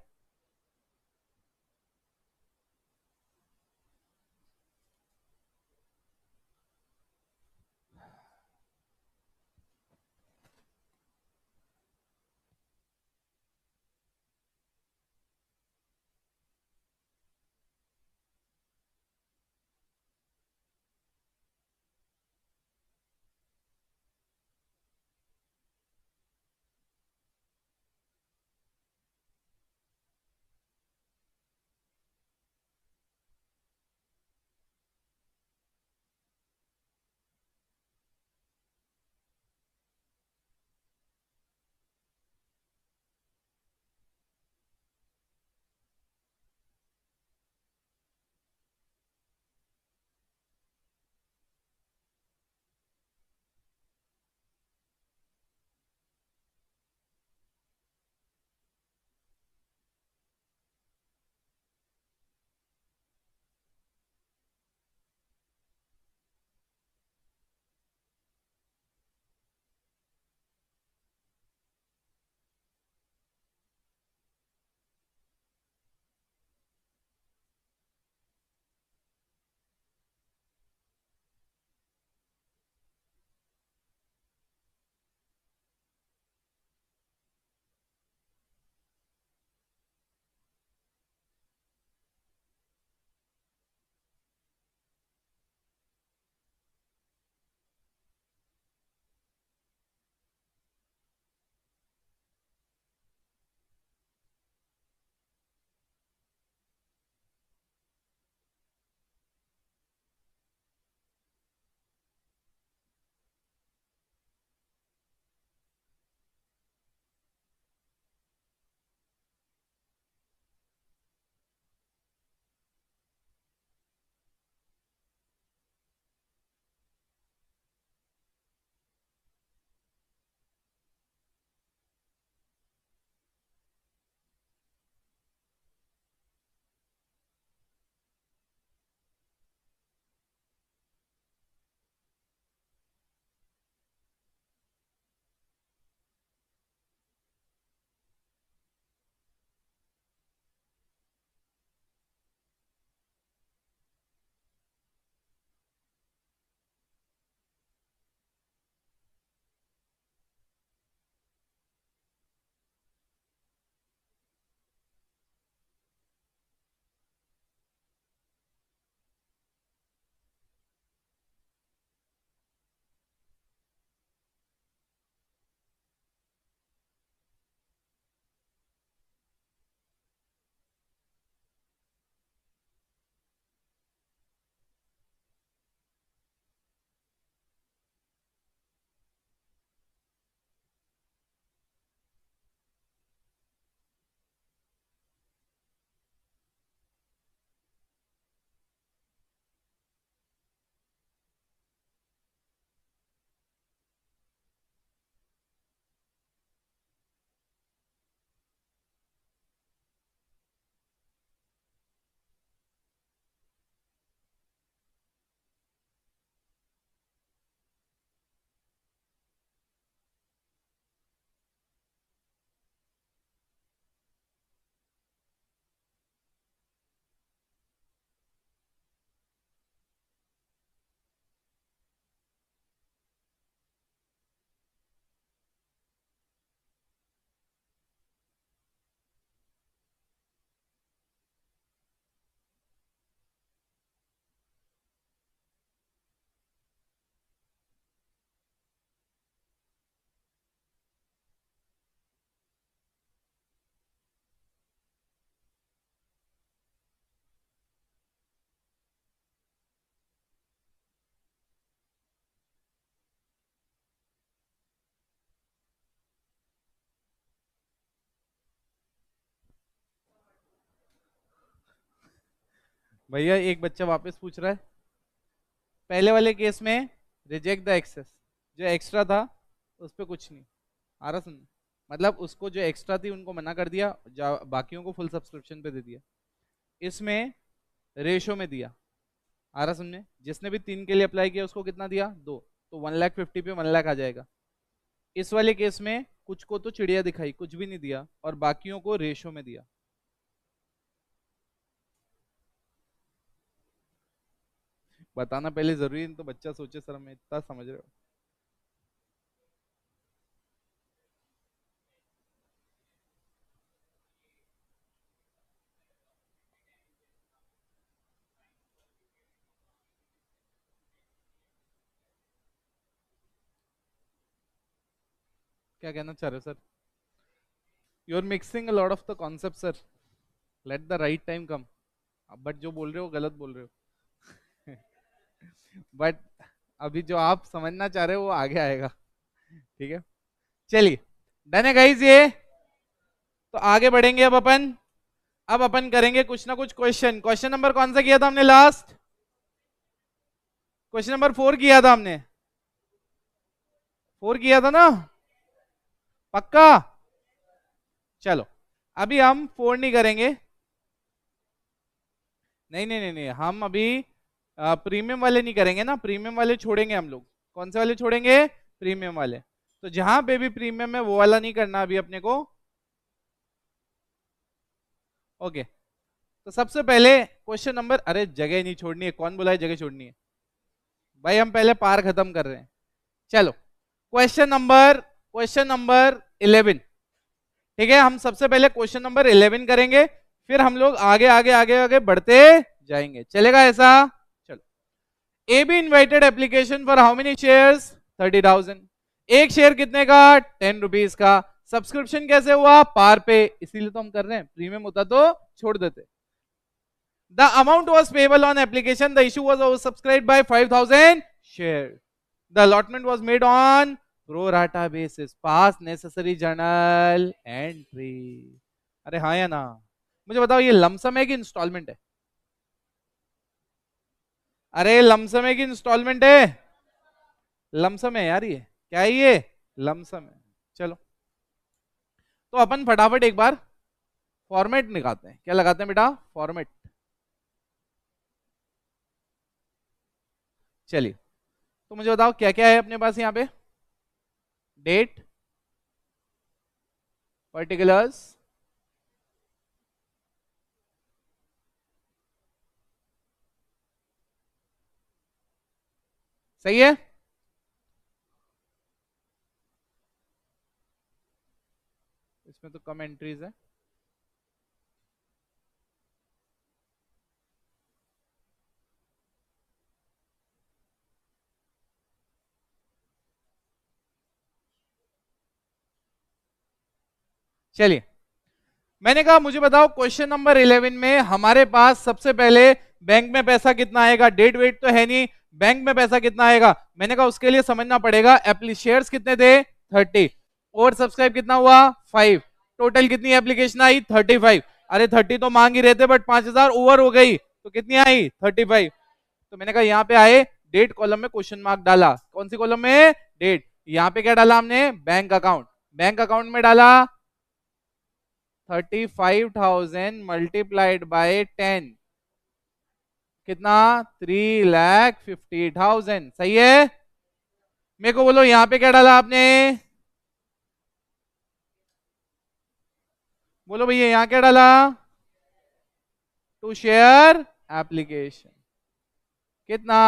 A: भैया एक बच्चा वापस पूछ रहा है, पहले वाले केस में रिजेक्ट द एक्सेस, जो एक्स्ट्रा था उस पर कुछ नहीं आ रहा सुन, मतलब उसको जो एक्स्ट्रा थी उनको मना कर दिया, बाकियों को फुल सब्सक्रिप्शन पे दे दिया। इसमें रेशो में दिया, आ रहा सुनने, जिसने भी 3 के लिए अप्लाई किया उसको कितना दिया, 2, तो 1,50,000 पे 1,00,000 आ जाएगा। इस वाले केस में कुछ को तो चिड़िया दिखाई, कुछ भी नहीं दिया, और बाकियों को रेशो में दिया। बताना पहले जरूरी नहीं तो बच्चा सोचे सर मैं इतना समझ रहे हो। क्या कहना चाह रहे हो sir? You are mixing a lot of the concept sir, let the right time come. But जो बोल रहे हो गलत बोल रहे हो। बट अभी जो आप समझना चाह रहे हो वो आगे आएगा, ठीक है। चलिए, डन है गाइस ये। तो आगे बढ़ेंगे अब अपन करेंगे कुछ ना कुछ क्वेश्चन। क्वेश्चन नंबर कौन सा किया था हमने लास्ट? क्वेश्चन नंबर 4 किया था हमने, 4 किया था ना, पक्का? चलो, अभी हम 4 नहीं करेंगे, नहीं नहीं नहीं नहीं, हम अभी प्रीमियम वाले नहीं करेंगे ना, प्रीमियम वाले छोड़ेंगे हम लोग। कौन से वाले छोड़ेंगे? प्रीमियम वाले। तो जहां पे भी प्रीमियम है वो वाला नहीं करना अभी अपने को। ओके, तो सबसे पहले क्वेश्चन नंबर, अरे जगह नहीं छोड़नी है, कौन बोला है जगह छोड़नी है? भाई हम पहले पार खत्म कर रहे हैं। चलो, क्वेश्चन नंबर 11, ठीक है। हम सबसे पहले क्वेश्चन नंबर 11 करेंगे, फिर हम लोग आगे आगे आगे आगे बढ़ते जाएंगे, चलेगा ऐसा? चलो, A B invited application for how many shares? 30,000। एक शेयर कितने का? 10 रुपीज का। सब्सक्रिप्शन कैसे हुआ? पार पे, इसीलिए तो हम कर रहे हैं, प्रीमियम होता तो छोड़ देते। The amount was payable on application, the issue was oversubscribed by 5,000 share, the allotment was made on pro rata basis, pass necessary journal entry. अरे हाँ या ना? मुझे बताओ ये लमसम है कि इंस्टॉलमेंट है? अरे लमसम है कि इंस्टॉलमेंट है? लमसम है यार, ये क्या है ये? लमसम है। चलो, तो अपन फटाफट एक बार फॉर्मेट निकालते हैं। क्या लगाते हैं बेटा? फॉर्मेट। चलिए, तो मुझे बताओ क्या क्या है अपने पास यहाँ पे? डेट, पर्टिकुलर्स, सही है। इसमें तो कम एंट्रीज है। चलिए, मैंने कहा मुझे बताओ क्वेश्चन नंबर 11 में हमारे पास सबसे पहले बैंक में पैसा कितना आएगा? डेट वेट तो है नहीं, बैंक में पैसा कितना आएगा? मैंने कहा उसके लिए समझना पड़ेगा शेयर्स कितने थे? 30, ओवर सब्सक्राइब कितना हुआ? 5, टोटल कितनी एप्लीकेशन आई? 35। अरे 30 तो मांग ही रहे थे, बट 5,000 ओवर हो गई, तो कितनी आई? 35। तो मैंने कहा यहाँ पे आए, डेट कॉलम में क्वेश्चन मार्क डाला। कौन सी कॉलम में? डेट। यहाँ पे क्या डाला हमने? Bank account. बैंक अकाउंट में डाला 35,000 मल्टीप्लाइड बाय 10, कितना? 3,50,000। सही है। मेरे को बोलो यहाँ पे क्या डाला आपने? बोलो भैया यहाँ क्या डाला? To share application. कितना?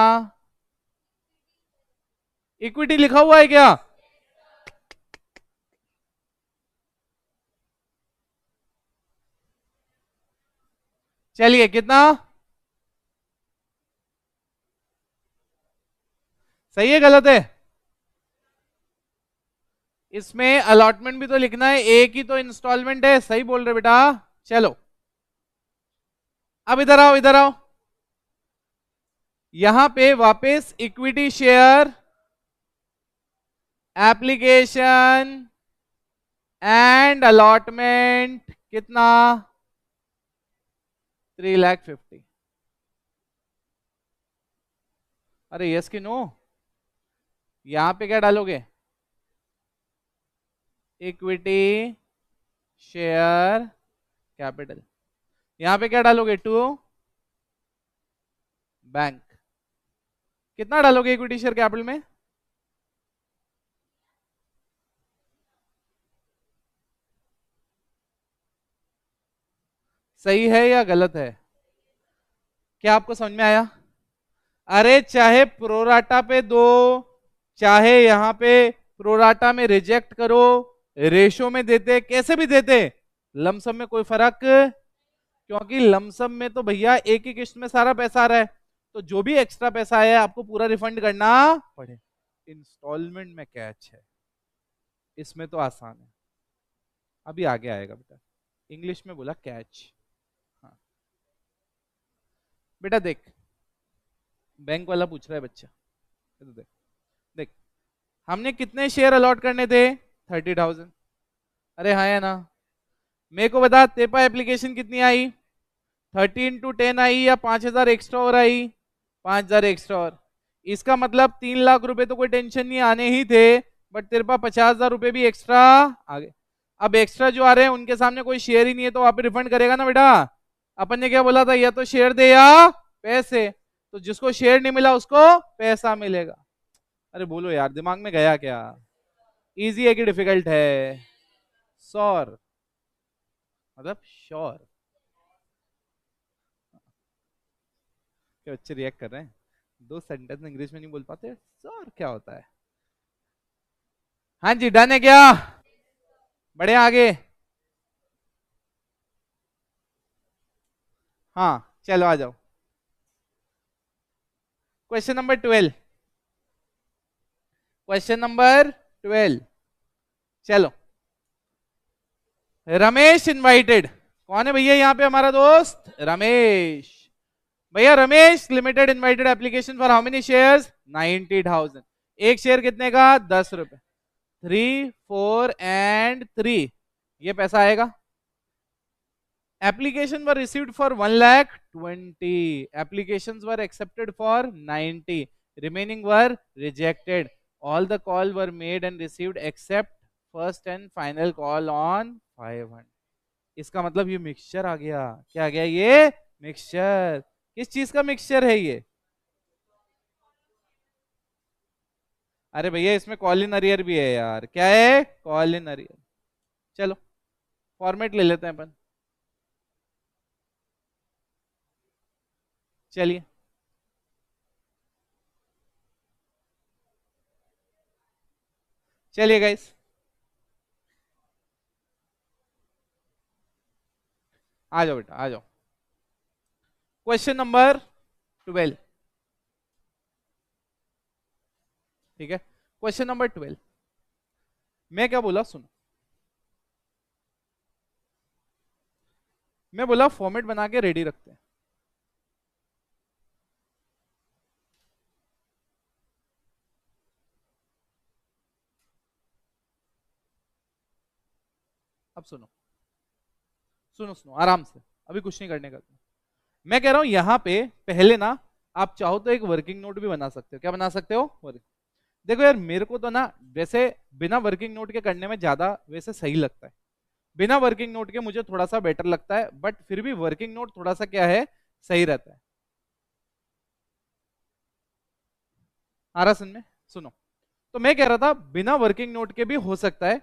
A: इक्विटी लिखा हुआ है क्या? चलिए, कितना? सही है गलत है? इसमें अलॉटमेंट भी तो लिखना है, एक ही तो इंस्टॉलमेंट है। सही बोल रहे बेटा। चलो, अब इधर आओ, इधर आओ। यहां पे वापस equity share application and allotment, कितना? 3,50,000। अरे यस कि नो? यहां पे क्या डालोगे? Equity share capital. यहां पे क्या डालोगे? To bank. कितना डालोगे इक्विटी शेयर कैपिटल में? सही है या गलत है? क्या आपको समझ में आया? अरे चाहे प्रोराटा पे दो, चाहे यहां पे प्रोराटा में रिजेक्ट करो, रेशो में देते, कैसे भी देते, लमसम में कोई फर्क, क्योंकि लमसम में तो भैया एक ही किस्त में सारा पैसा आ रहा है, तो जो भी एक्स्ट्रा पैसा आया आपको पूरा रिफंड करना पड़े। इंस्टॉलमेंट में कैच है, इसमें तो आसान है, अभी आगे आएगा बेटा। इंग्लिश में बोला कैच। हाँ बेटा देख, बैंक वाला पूछ रहा है बच्चा, ये तो देख देख, हमने कितने शेयर अलॉट करने थे? 30,000। अरे हाँ है ना? मेरे को बता तेरे पास एप्लीकेशन कितनी आई? 30 × 10 आई या 5,000 एक्स्ट्रा और आई? 5,000 एक्स्ट्रा और। इसका मतलब 3 लाख रुपए तो कोई टेंशन नहीं, आने ही थे, बट तेरे पास 50,000 रुपए भी एक्स्ट्रा आ गए। अब एक्स्ट्रा जो आ रहे हैं उनके सामने कोई शेयर ही नहीं है, तो आप रिफंड करेगा ना बेटा? अपन ने क्या बोला था, या तो शेयर दे या पैसे, तो जिसको शेयर नहीं मिला उसको पैसा मिलेगा। अरे बोलो यार, दिमाग में गया क्या? इजी है कि डिफिकल्ट है? श्योर मतलब श्योर। क्या बच्चे रिएक्ट कर रहे हैं? दो सेंटेंस इंग्लिश में नहीं बोल पाते, श्योर क्या होता है? हाँ जी डन है क्या? बढ़े आगे। हाँ चलो आ जाओ, क्वेश्चन नंबर 12। क्वेश्चन नंबर 12, चलो। रमेश इनवाइटेड, कौन है भैया यहाँ पे हमारा दोस्त? रमेश। भैया Ramesh limited invited application for how many shares? 90,000। एक शेयर कितने का? 10 रुपए। 3, 4 एंड 3, ये पैसा आएगा। Application were received for 1,20,000. Applications were accepted for 90. Remaining were rejected. All the call were made and received except first and final call on 500. इसका मतलब ये मिक्सचर आ गया। क्या आ गया ये? मिक्सचर। किस चीज का मिक्सचर है ये? अरे भैया इसमें कॉल इन अरियर भी है यार। क्या है? Call in arrear. चलो फॉर्मेट ले लेते हैं अपन। चलिए चलिए गाइस, आ जाओ बेटा आ जाओ। क्वेश्चन नंबर 12, ठीक है। क्वेश्चन नंबर 12, मैं क्या बोला सुनो। मैं बोला फॉर्मेट बना के रेडी रखते हैं। अब सुनो सुनो सुनो आराम से, अभी कुछ नहीं करने का। मैं कह रहा हूं यहां पे पहले ना, आप चाहो तो एक वर्किंग नोट भी बना सकते हो। क्या बना सकते हो? देखो यार मेरे को तो ना वैसे बिना वर्किंग नोट के करने में ज्यादा वैसे सही लगता है। बिना वर्किंग नोट के मुझे थोड़ा सा बेटर लगता है, बट फिर भी वर्किंग नोट थोड़ा सा क्या है, सही रहता है। आ रहा सुन में? सुनो, तो मैं कह रहा था बिना वर्किंग नोट के भी हो सकता है,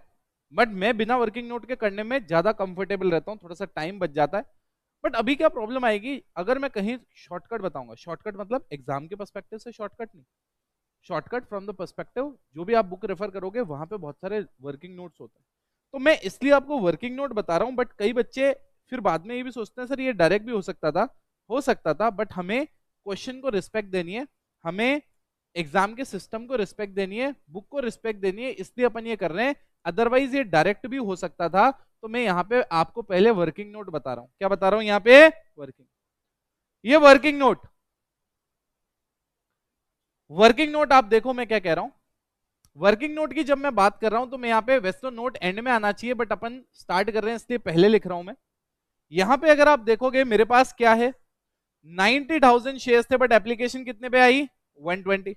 A: बट मैं बिना वर्किंग नोट के करने में ज्यादा कंफर्टेबल रहता हूँ, थोड़ा सा टाइम बच जाता है। बट अभी क्या प्रॉब्लम आएगी, अगर मैं कहीं शॉर्टकट बताऊंगा, शॉर्टकट मतलब एग्जाम के पर्सपेक्टिव से शॉर्टकट नहीं, शॉर्टकट फ्रॉम द पर्सपेक्टिव जो भी आप बुक रेफर करोगे वहां पे बहुत सारे वर्किंग नोट्स होते हैं। तो मैं इसलिए आपको वर्किंग नोट बता रहा हूं, बट कई बच्चे फिर बाद में ये भी सोचते हैं सर ये डायरेक्ट भी हो सकता था, बट हमें क्वेश्चन को रिस्पेक्ट देनी है, हमें एग्जाम के सिस्टम को रिस्पेक्ट देनी है, बुक को रिस्पेक्ट देनी है, इसलिए अपन ये कर रहे हैं। अदरवाइज ये डायरेक्ट भी हो सकता था। तो मैं यहाँ पे आपको पहले वर्किंग नोट बता रहा हूं। क्या बता रहा हूं यहाँ पे? वर्किंग। ये वर्किंग नोट, वर्किंग नोट आप देखो मैं क्या कह रहा हूं। वर्किंग नोट की जब मैं बात कर रहा हूं तो मैं यहाँ पे वैसे तो नोट एंड में आना चाहिए, बट अपन स्टार्ट कर रहे हैं इसलिए पहले लिख रहा हूं मैं। यहां पे अगर आप देखोगे मेरे पास क्या है, 90,000 शेयर्स थे, बट एप्लीकेशन कितने पे आई? 120।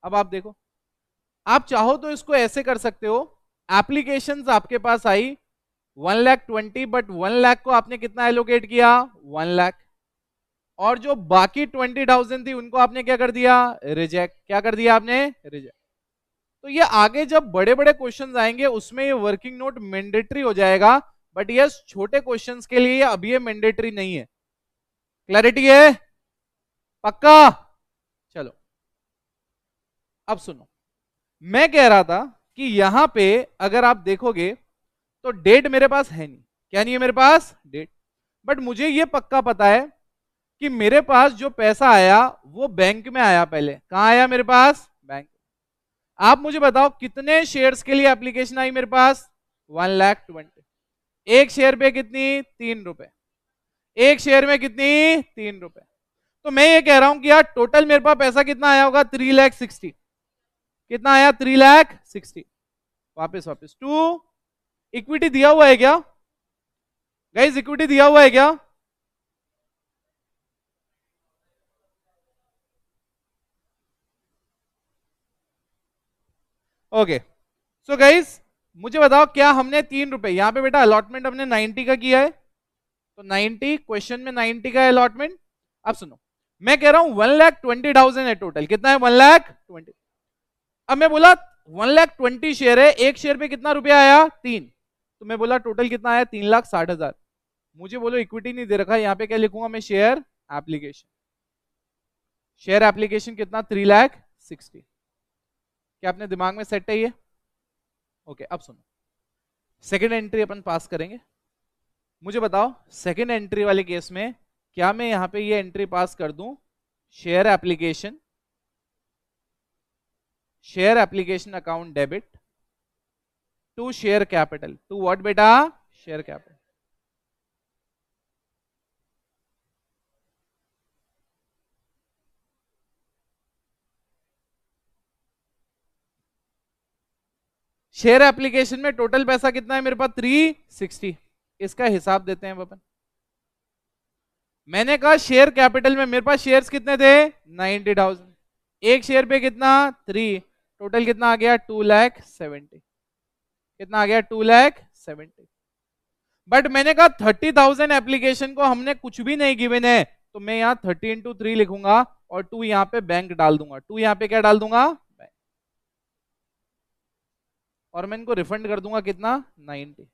A: अब आप देखो, आप चाहो तो इसको ऐसे कर सकते हो, एप्लीकेशंस आपके पास आई 1,20,000, बट 1,00,000 को आपने कितना एलोकेट किया, 1,00,000, और जो बाकी 20,000 थी उनको आपने क्या कर दिया, रिजेक्ट। क्या कर दिया आपने, रिजेक्ट। तो ये आगे जब बड़े बड़े क्वेश्चंस आएंगे उसमें ये वर्किंग नोट मैंडेटरी हो जाएगा, बट यस छोटे क्वेश्चंस के लिए अभी ये मैंडेटरी नहीं है। क्लैरिटी है, पक्का? चलो अब सुनो, मैं कह रहा था कि यहां पे अगर आप देखोगे तो डेट मेरे पास है नहीं। क्या नहीं है मेरे पास, डेट। बट मुझे ये पक्का पता है कि मेरे पास जो पैसा आया वो बैंक में आया। पहले कहां आया मेरे पास, बैंक। आप मुझे बताओ कितने शेयर्स के लिए एप्लीकेशन आई मेरे पास, 1,20,000। एक शेयर पे कितनी, 3 रुपए। एक शेयर में कितनी, 3 रुपए। तो मैं ये कह रहा हूं कि यार टोटल मेरे पास पैसा कितना आया होगा, 3,60,000। कितना आया, 3,60,000। वापस वापस टू इक्विटी दिया हुआ है क्या गाइस, इक्विटी दिया हुआ है क्या? ओके, सो गाइस मुझे बताओ क्या हमने 3 रुपए यहां पे, बेटा अलॉटमेंट हमने 90 का किया है, तो 90 क्वेश्चन में 90 का अलॉटमेंट। अब सुनो, मैं कह रहा हूं 1,20,000 है टोटल। कितना है, 1,20,000। अब मैं बोला 1,20,000 शेयर है, एक शेयर पे कितना रुपया आया, 3। तो मैं बोला टोटल कितना आया, 3,60,000। मुझे बोलो इक्विटी नहीं दे रखा, यहाँ पे क्या लिखूंगा मैं, शेयर एप्लीकेशन। शेयर एप्लीकेशन कितना, 3,60,000। क्या अपने दिमाग में सेट है ये? ओके, अब सुनो, सेकेंड एंट्री अपन पास करेंगे। मुझे बताओ सेकेंड एंट्री वाले केस में क्या मैं यहां पे ये एंट्री पास कर दूं, share application, share application account debit to share capital, to what बेटा, शेयर कैपिटल। शेयर एप्लीकेशन में टोटल पैसा कितना है मेरे पास, 360। इसका हिसाब देते हैं अपन। मैंने कहा शेयर कैपिटल में मेरे पास शेयर्स कितने थे, 90,000। एक शेयर पे कितना, 3। टोटल कितना आ गया, 2,70,000। कितना आ गया, 2,70,000। बट मैंने कहा 30,000 एप्लीकेशन को हमने कुछ भी नहीं गिवन है, तो मैं यहाँ 30 × 3 लिखूंगा और 2 यहाँ पे बैंक डाल दूंगा। 2 यहाँ पे क्या डाल दूंगा, बैंक। और मैं इनको रिफंड कर दूंगा कितना, 90।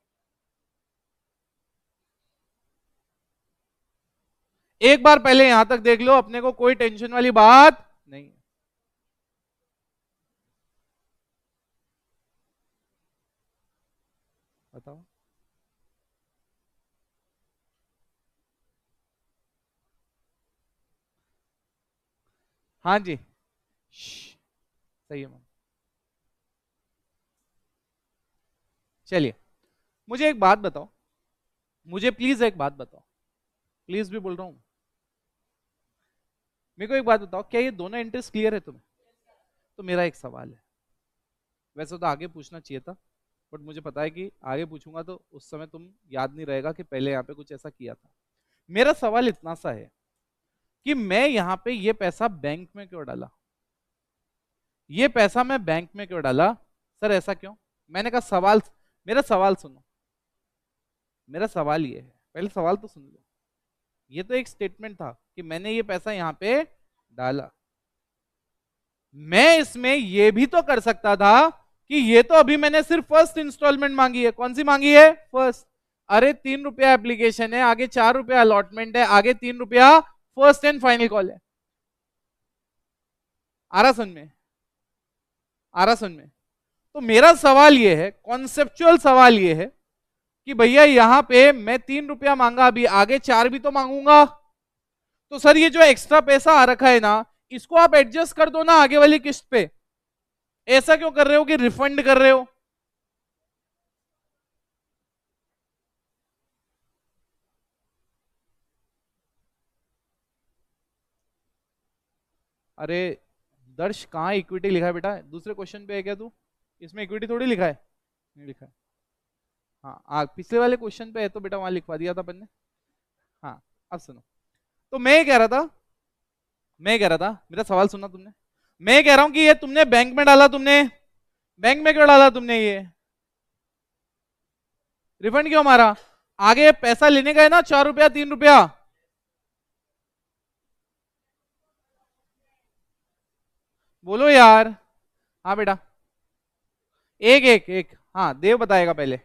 A: एक बार पहले यहां तक देख लो, अपने को कोई टेंशन वाली बात नहीं। बताओ। हाँ जी, सही है मैम। चलिए मुझे एक बात बताओ, मुझे प्लीज एक बात बताओ, प्लीज भी बोल रहा हूं। मेरे को एक बात बताओ, क्या ये दोनों एंट्रीज क्लियर है तुम्हें? तो मेरा एक सवाल है, वैसे तो आगे पूछना चाहिए था, बट मुझे पता है कि आगे पूछूंगा तो उस समय तुम याद नहीं रहेगा कि पहले यहाँ पे कुछ ऐसा किया था। मेरा सवाल इतना सा है कि मैं यहाँ पे ये पैसा बैंक में क्यों डाला, ये पैसा मैं बैंक में क्यों डाला? सर ऐसा क्यों? मैंने कहा सवाल, मेरा सवाल सुनो। मेरा सवाल ये है, पहले सवाल तो सुन लो। ये तो एक स्टेटमेंट था कि मैंने ये पैसा यहाँ पे डाला। मैं इसमें ये भी तो कर सकता था कि ये तो अभी मैंने सिर्फ फर्स्ट इंस्टॉलमेंट मांगी है। कौन सी मांगी है, फर्स्ट। अरे 3 रुपया एप्लीकेशन है, आगे 4 रुपया अलॉटमेंट है, आगे 3 रुपया फर्स्ट एंड फाइनल कॉल है। आ रहा समझ में, आ रहा समझ में? तो मेरा सवाल ये है, कॉन्सेप्चुअल सवाल ये है कि भैया यहां पे मैं 3 रुपया मांगा, अभी आगे 4 भी तो मांगूंगा। तो सर ये जो एक्स्ट्रा पैसा आ रखा है ना, इसको आप एडजस्ट कर दो ना आगे वाली किस्त पे। ऐसा क्यों कर रहे हो कि रिफंड कर रहे हो? अरे दर्श, कहाँ इक्विटी लिखा है बेटा? दूसरे क्वेश्चन पे है क्या तू? इसमें इक्विटी थोड़ी लिखा है, नहीं लिखा है। हाँ पिछले वाले क्वेश्चन पे है तो बेटा वहां लिखवा दिया था अपन ने। हाँ अब सुनो, तो मैं ये कह रहा था मैं कह रहा था, मेरा सवाल सुना तुमने? मैं कह रहा हूं कि ये तुमने बैंक में डाला, तुमने बैंक में क्यों डाला तुमने? ये रिफंड क्यों मारा? आगे पैसा लेने का है ना, 4 रुपया 3 रुपया। बोलो यार। हाँ बेटा। एक एक एक, हाँ देव बताएगा पहले।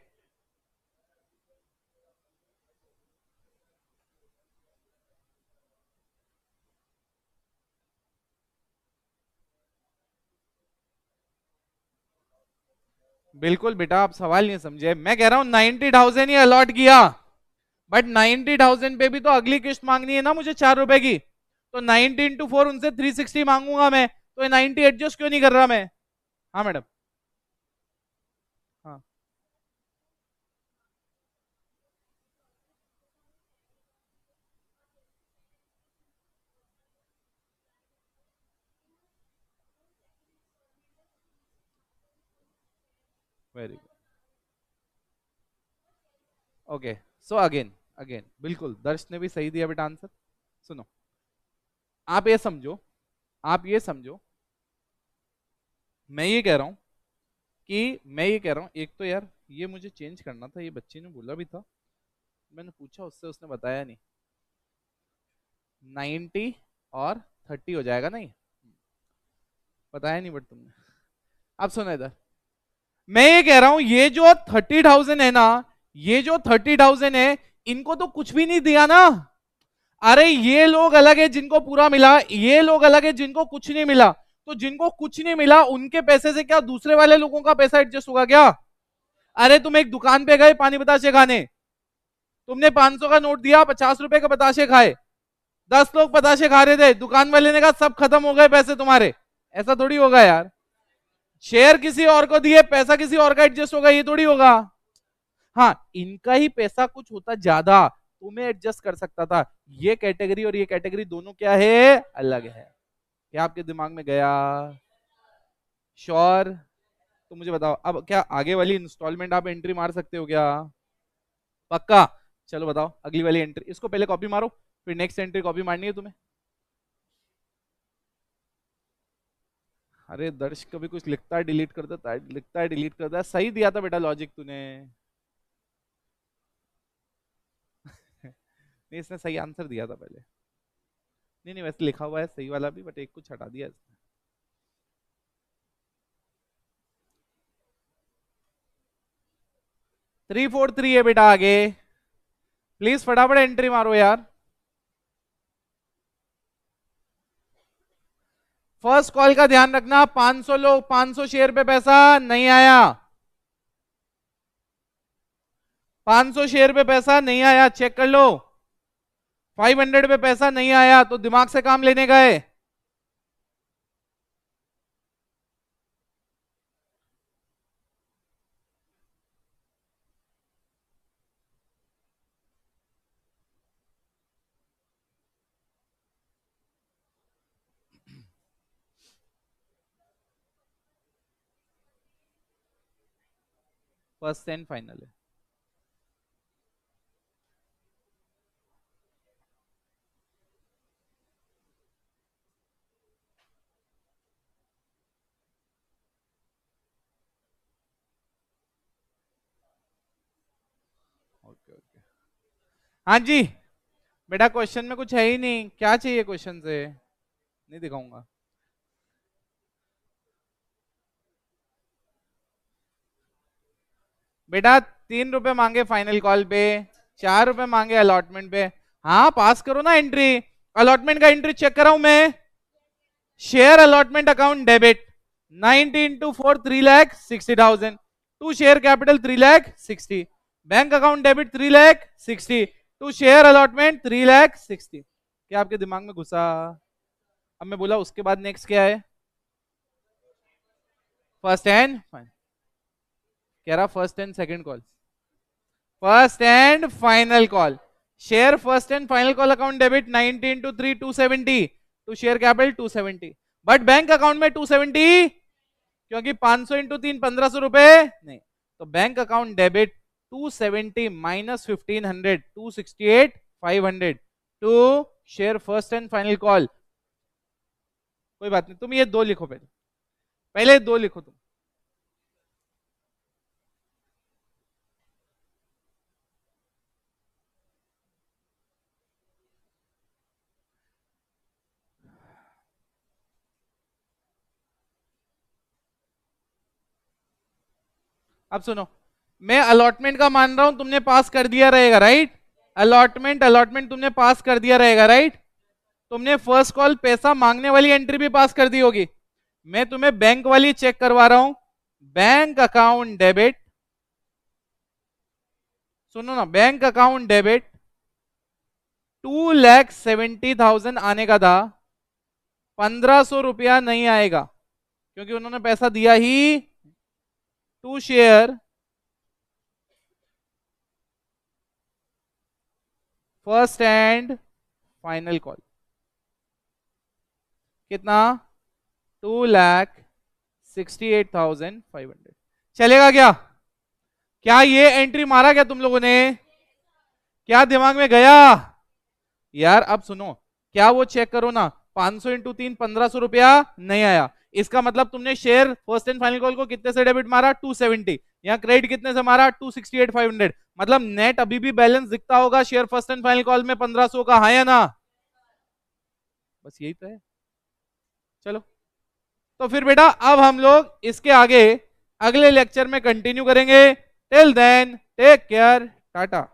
A: बिल्कुल बेटा, आप सवाल नहीं समझे। मैं कह रहा हूं 90,000 ही अलॉट किया, बट 90,000 पे भी तो अगली किस्त मांगनी है ना मुझे, 4 रुपए की। तो 90 × 4 उनसे 360 मांगूंगा मैं, तो ये 90 एडजस्ट क्यों नहीं कर रहा मैं? हाँ मैडम। हाँ very good. Okay, so again again बिल्कुल दर्श ने भी सही दिया बेटा आंसर। सुनो, आप ये समझो, आप ये समझो, मैं ये कह रहा हूं कि मैं ये कह रहा हूं, एक तो यार ये मुझे चेंज करना था, ये बच्ची ने बोला भी था, मैंने पूछा उससे, उसने बताया नहीं। 90 और 30 हो जाएगा नहीं? बताया नहीं बट तुमने। अब सुनो इधर, मैं ये कह रहा हूं ये जो 30,000 है ना, ये जो 30,000 है, इनको तो कुछ भी नहीं दिया ना। अरे ये लोग अलग है जिनको पूरा मिला, ये लोग अलग है जिनको कुछ नहीं मिला। तो जिनको कुछ नहीं मिला उनके पैसे से क्या दूसरे वाले लोगों का पैसा एडजस्ट होगा क्या? अरे तुम एक दुकान पे गए पानी बताशे खाने, तुमने 500 का नोट दिया, 50 रुपए का बताशे खाए, 10 लोग बताशे खा रहे थे, दुकान वाले ने कहा सब खत्म हो गए पैसे तुम्हारे। ऐसा थोड़ी होगा यार। शेयर किसी और को दिए, पैसा किसी और का एडजस्ट होगा, ये थोड़ी होगा। हाँ, इनका ही पैसा कुछ होता ज्यादा, तुम्हें एडजस्ट कर सकता था। ये कैटेगरी और ये कैटेगरी दोनों क्या है? अलग है। क्या आपके दिमाग में गया? श्योर? तो मुझे बताओ, अब क्या आगे वाली इंस्टॉलमेंट आप एंट्री मार सकते हो क्या? पक्का? चलो बताओ अगली वाली एंट्री, इसको पहले कॉपी मारो, फिर नेक्स्ट एंट्री कॉपी मारनी है तुम्हें। अरे दर्श कभी कुछ लिखता है डिलीट कर देता है, लिखता है डिलीट कर देता है। सही दिया था बेटा लॉजिक तूने। नहीं, इसने सही आंसर दिया था पहले। नहीं नहीं, वैसे लिखा हुआ है सही वाला भी, बट एक कुछ हटा दिया इसने। 343 है बेटा आगे। प्लीज फटाफट एंट्री मारो यार। फर्स्ट कॉल का ध्यान रखना, 500 लोग, 500 शेयर पे पैसा नहीं आया, 500 शेयर पे पैसा नहीं आया, चेक कर लो। 500 पे पैसा नहीं आया तो दिमाग से काम लेने गए। फर्स्ट एंड फाइनल है। Okay okay. हाँ जी। बेटा क्वेश्चन में कुछ है ही नहीं, क्या चाहिए क्वेश्चन से? नहीं दिखाऊंगा। बेटा 3 रुपए मांगे फाइनल कॉल पे, 4 रुपए मांगे अलॉटमेंट पे। हाँ पास करो ना एंट्री। अलॉटमेंट का एंट्री चेक कराऊं मैं? Share allotment account debit, 90 × 4 3,60,000, to share capital 3,60,000, bank account debit 3,60,000, to share allotment 3,60,000। क्या आपके दिमाग में घुसा? अब मैं बोला उसके बाद नेक्स्ट क्या है? फर्स्ट एंड, कह रहा first and second call, first and final call. Share first and final call account debit 90 × 3 270, to share capital 270, but bank account में 270, क्योंकि 500 × 3 1,500 रुपए नहीं। तो bank account debit 270 minus 1,500 268 500, to share first and final call कोई बात नहीं, तुम ये दो लिखो पहले, पहले दो लिखो तुम। अब सुनो, मैं अलॉटमेंट का मान रहा हूं तुमने पास कर दिया रहेगा, राइट? अलॉटमेंट अलॉटमेंट तुमने पास कर दिया रहेगा, राइट? तुमने फर्स्ट कॉल पैसा मांगने वाली एंट्री भी पास कर दी होगी। मैं तुम्हें बैंक वाली चेक करवा रहा हूं। बैंक अकाउंट डेबिट, सुनो ना, बैंक अकाउंट डेबिट 2,70,000 आने का था, 1,500 रुपया नहीं आएगा क्योंकि उन्होंने पैसा दिया ही two share first and final call. कितना? 2,68,500। चलेगा क्या? क्या ये एंट्री मारा क्या तुम लोगों ने? क्या दिमाग में गया? यार अब सुनो, क्या वो चेक करो ना, 500 इंटू 3 1,500 रुपया नहीं आया। इसका मतलब तुमने share first and final call को कितने से डेबिट मारा? 270। यहाँ क्रेडिट कितने से मारा? 268,500। मतलब नेट अभी भी बैलेंस दिखता होगा share first and final call में 1,500 का, है या ना? बस यही तो है। चलो, तो फिर बेटा अब हम लोग इसके आगे अगले लेक्चर में कंटिन्यू करेंगे। Till then take care, tata.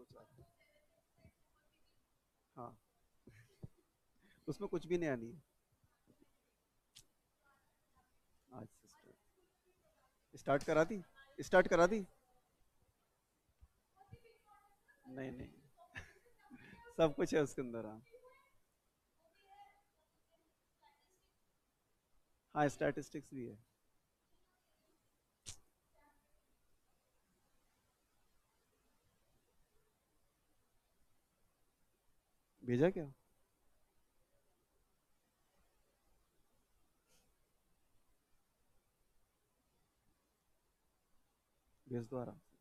B: सोचा। हाँ, उसमें कुछ भी नया नहीं है। आज से स्टार्ट करा दी, स्टार्ट करा दी। नहीं नहीं, सब कुछ है उसके अंदर। हाँ हाँ, स्टैटिस्टिक्स भी है। भेजा क्या? भेज दो आराम से।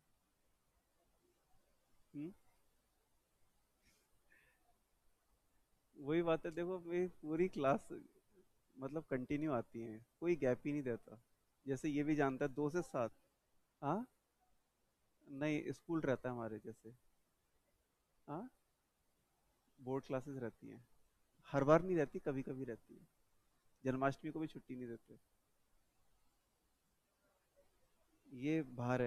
B: हम्म, वही बात है, देखो ये पूरी क्लास मतलब कंटिन्यू आती है, कोई गैप ही नहीं देता। जैसे ये भी जानता है 2 से 7। हाँ, नहीं स्कूल रहता है हमारे जैसे। हाँ, बोर्ड क्लासेस रहती हैं। हर बार नहीं रहती, कभी कभी रहती है। जन्माष्टमी को भी छुट्टी नहीं देते। ये बाहर है।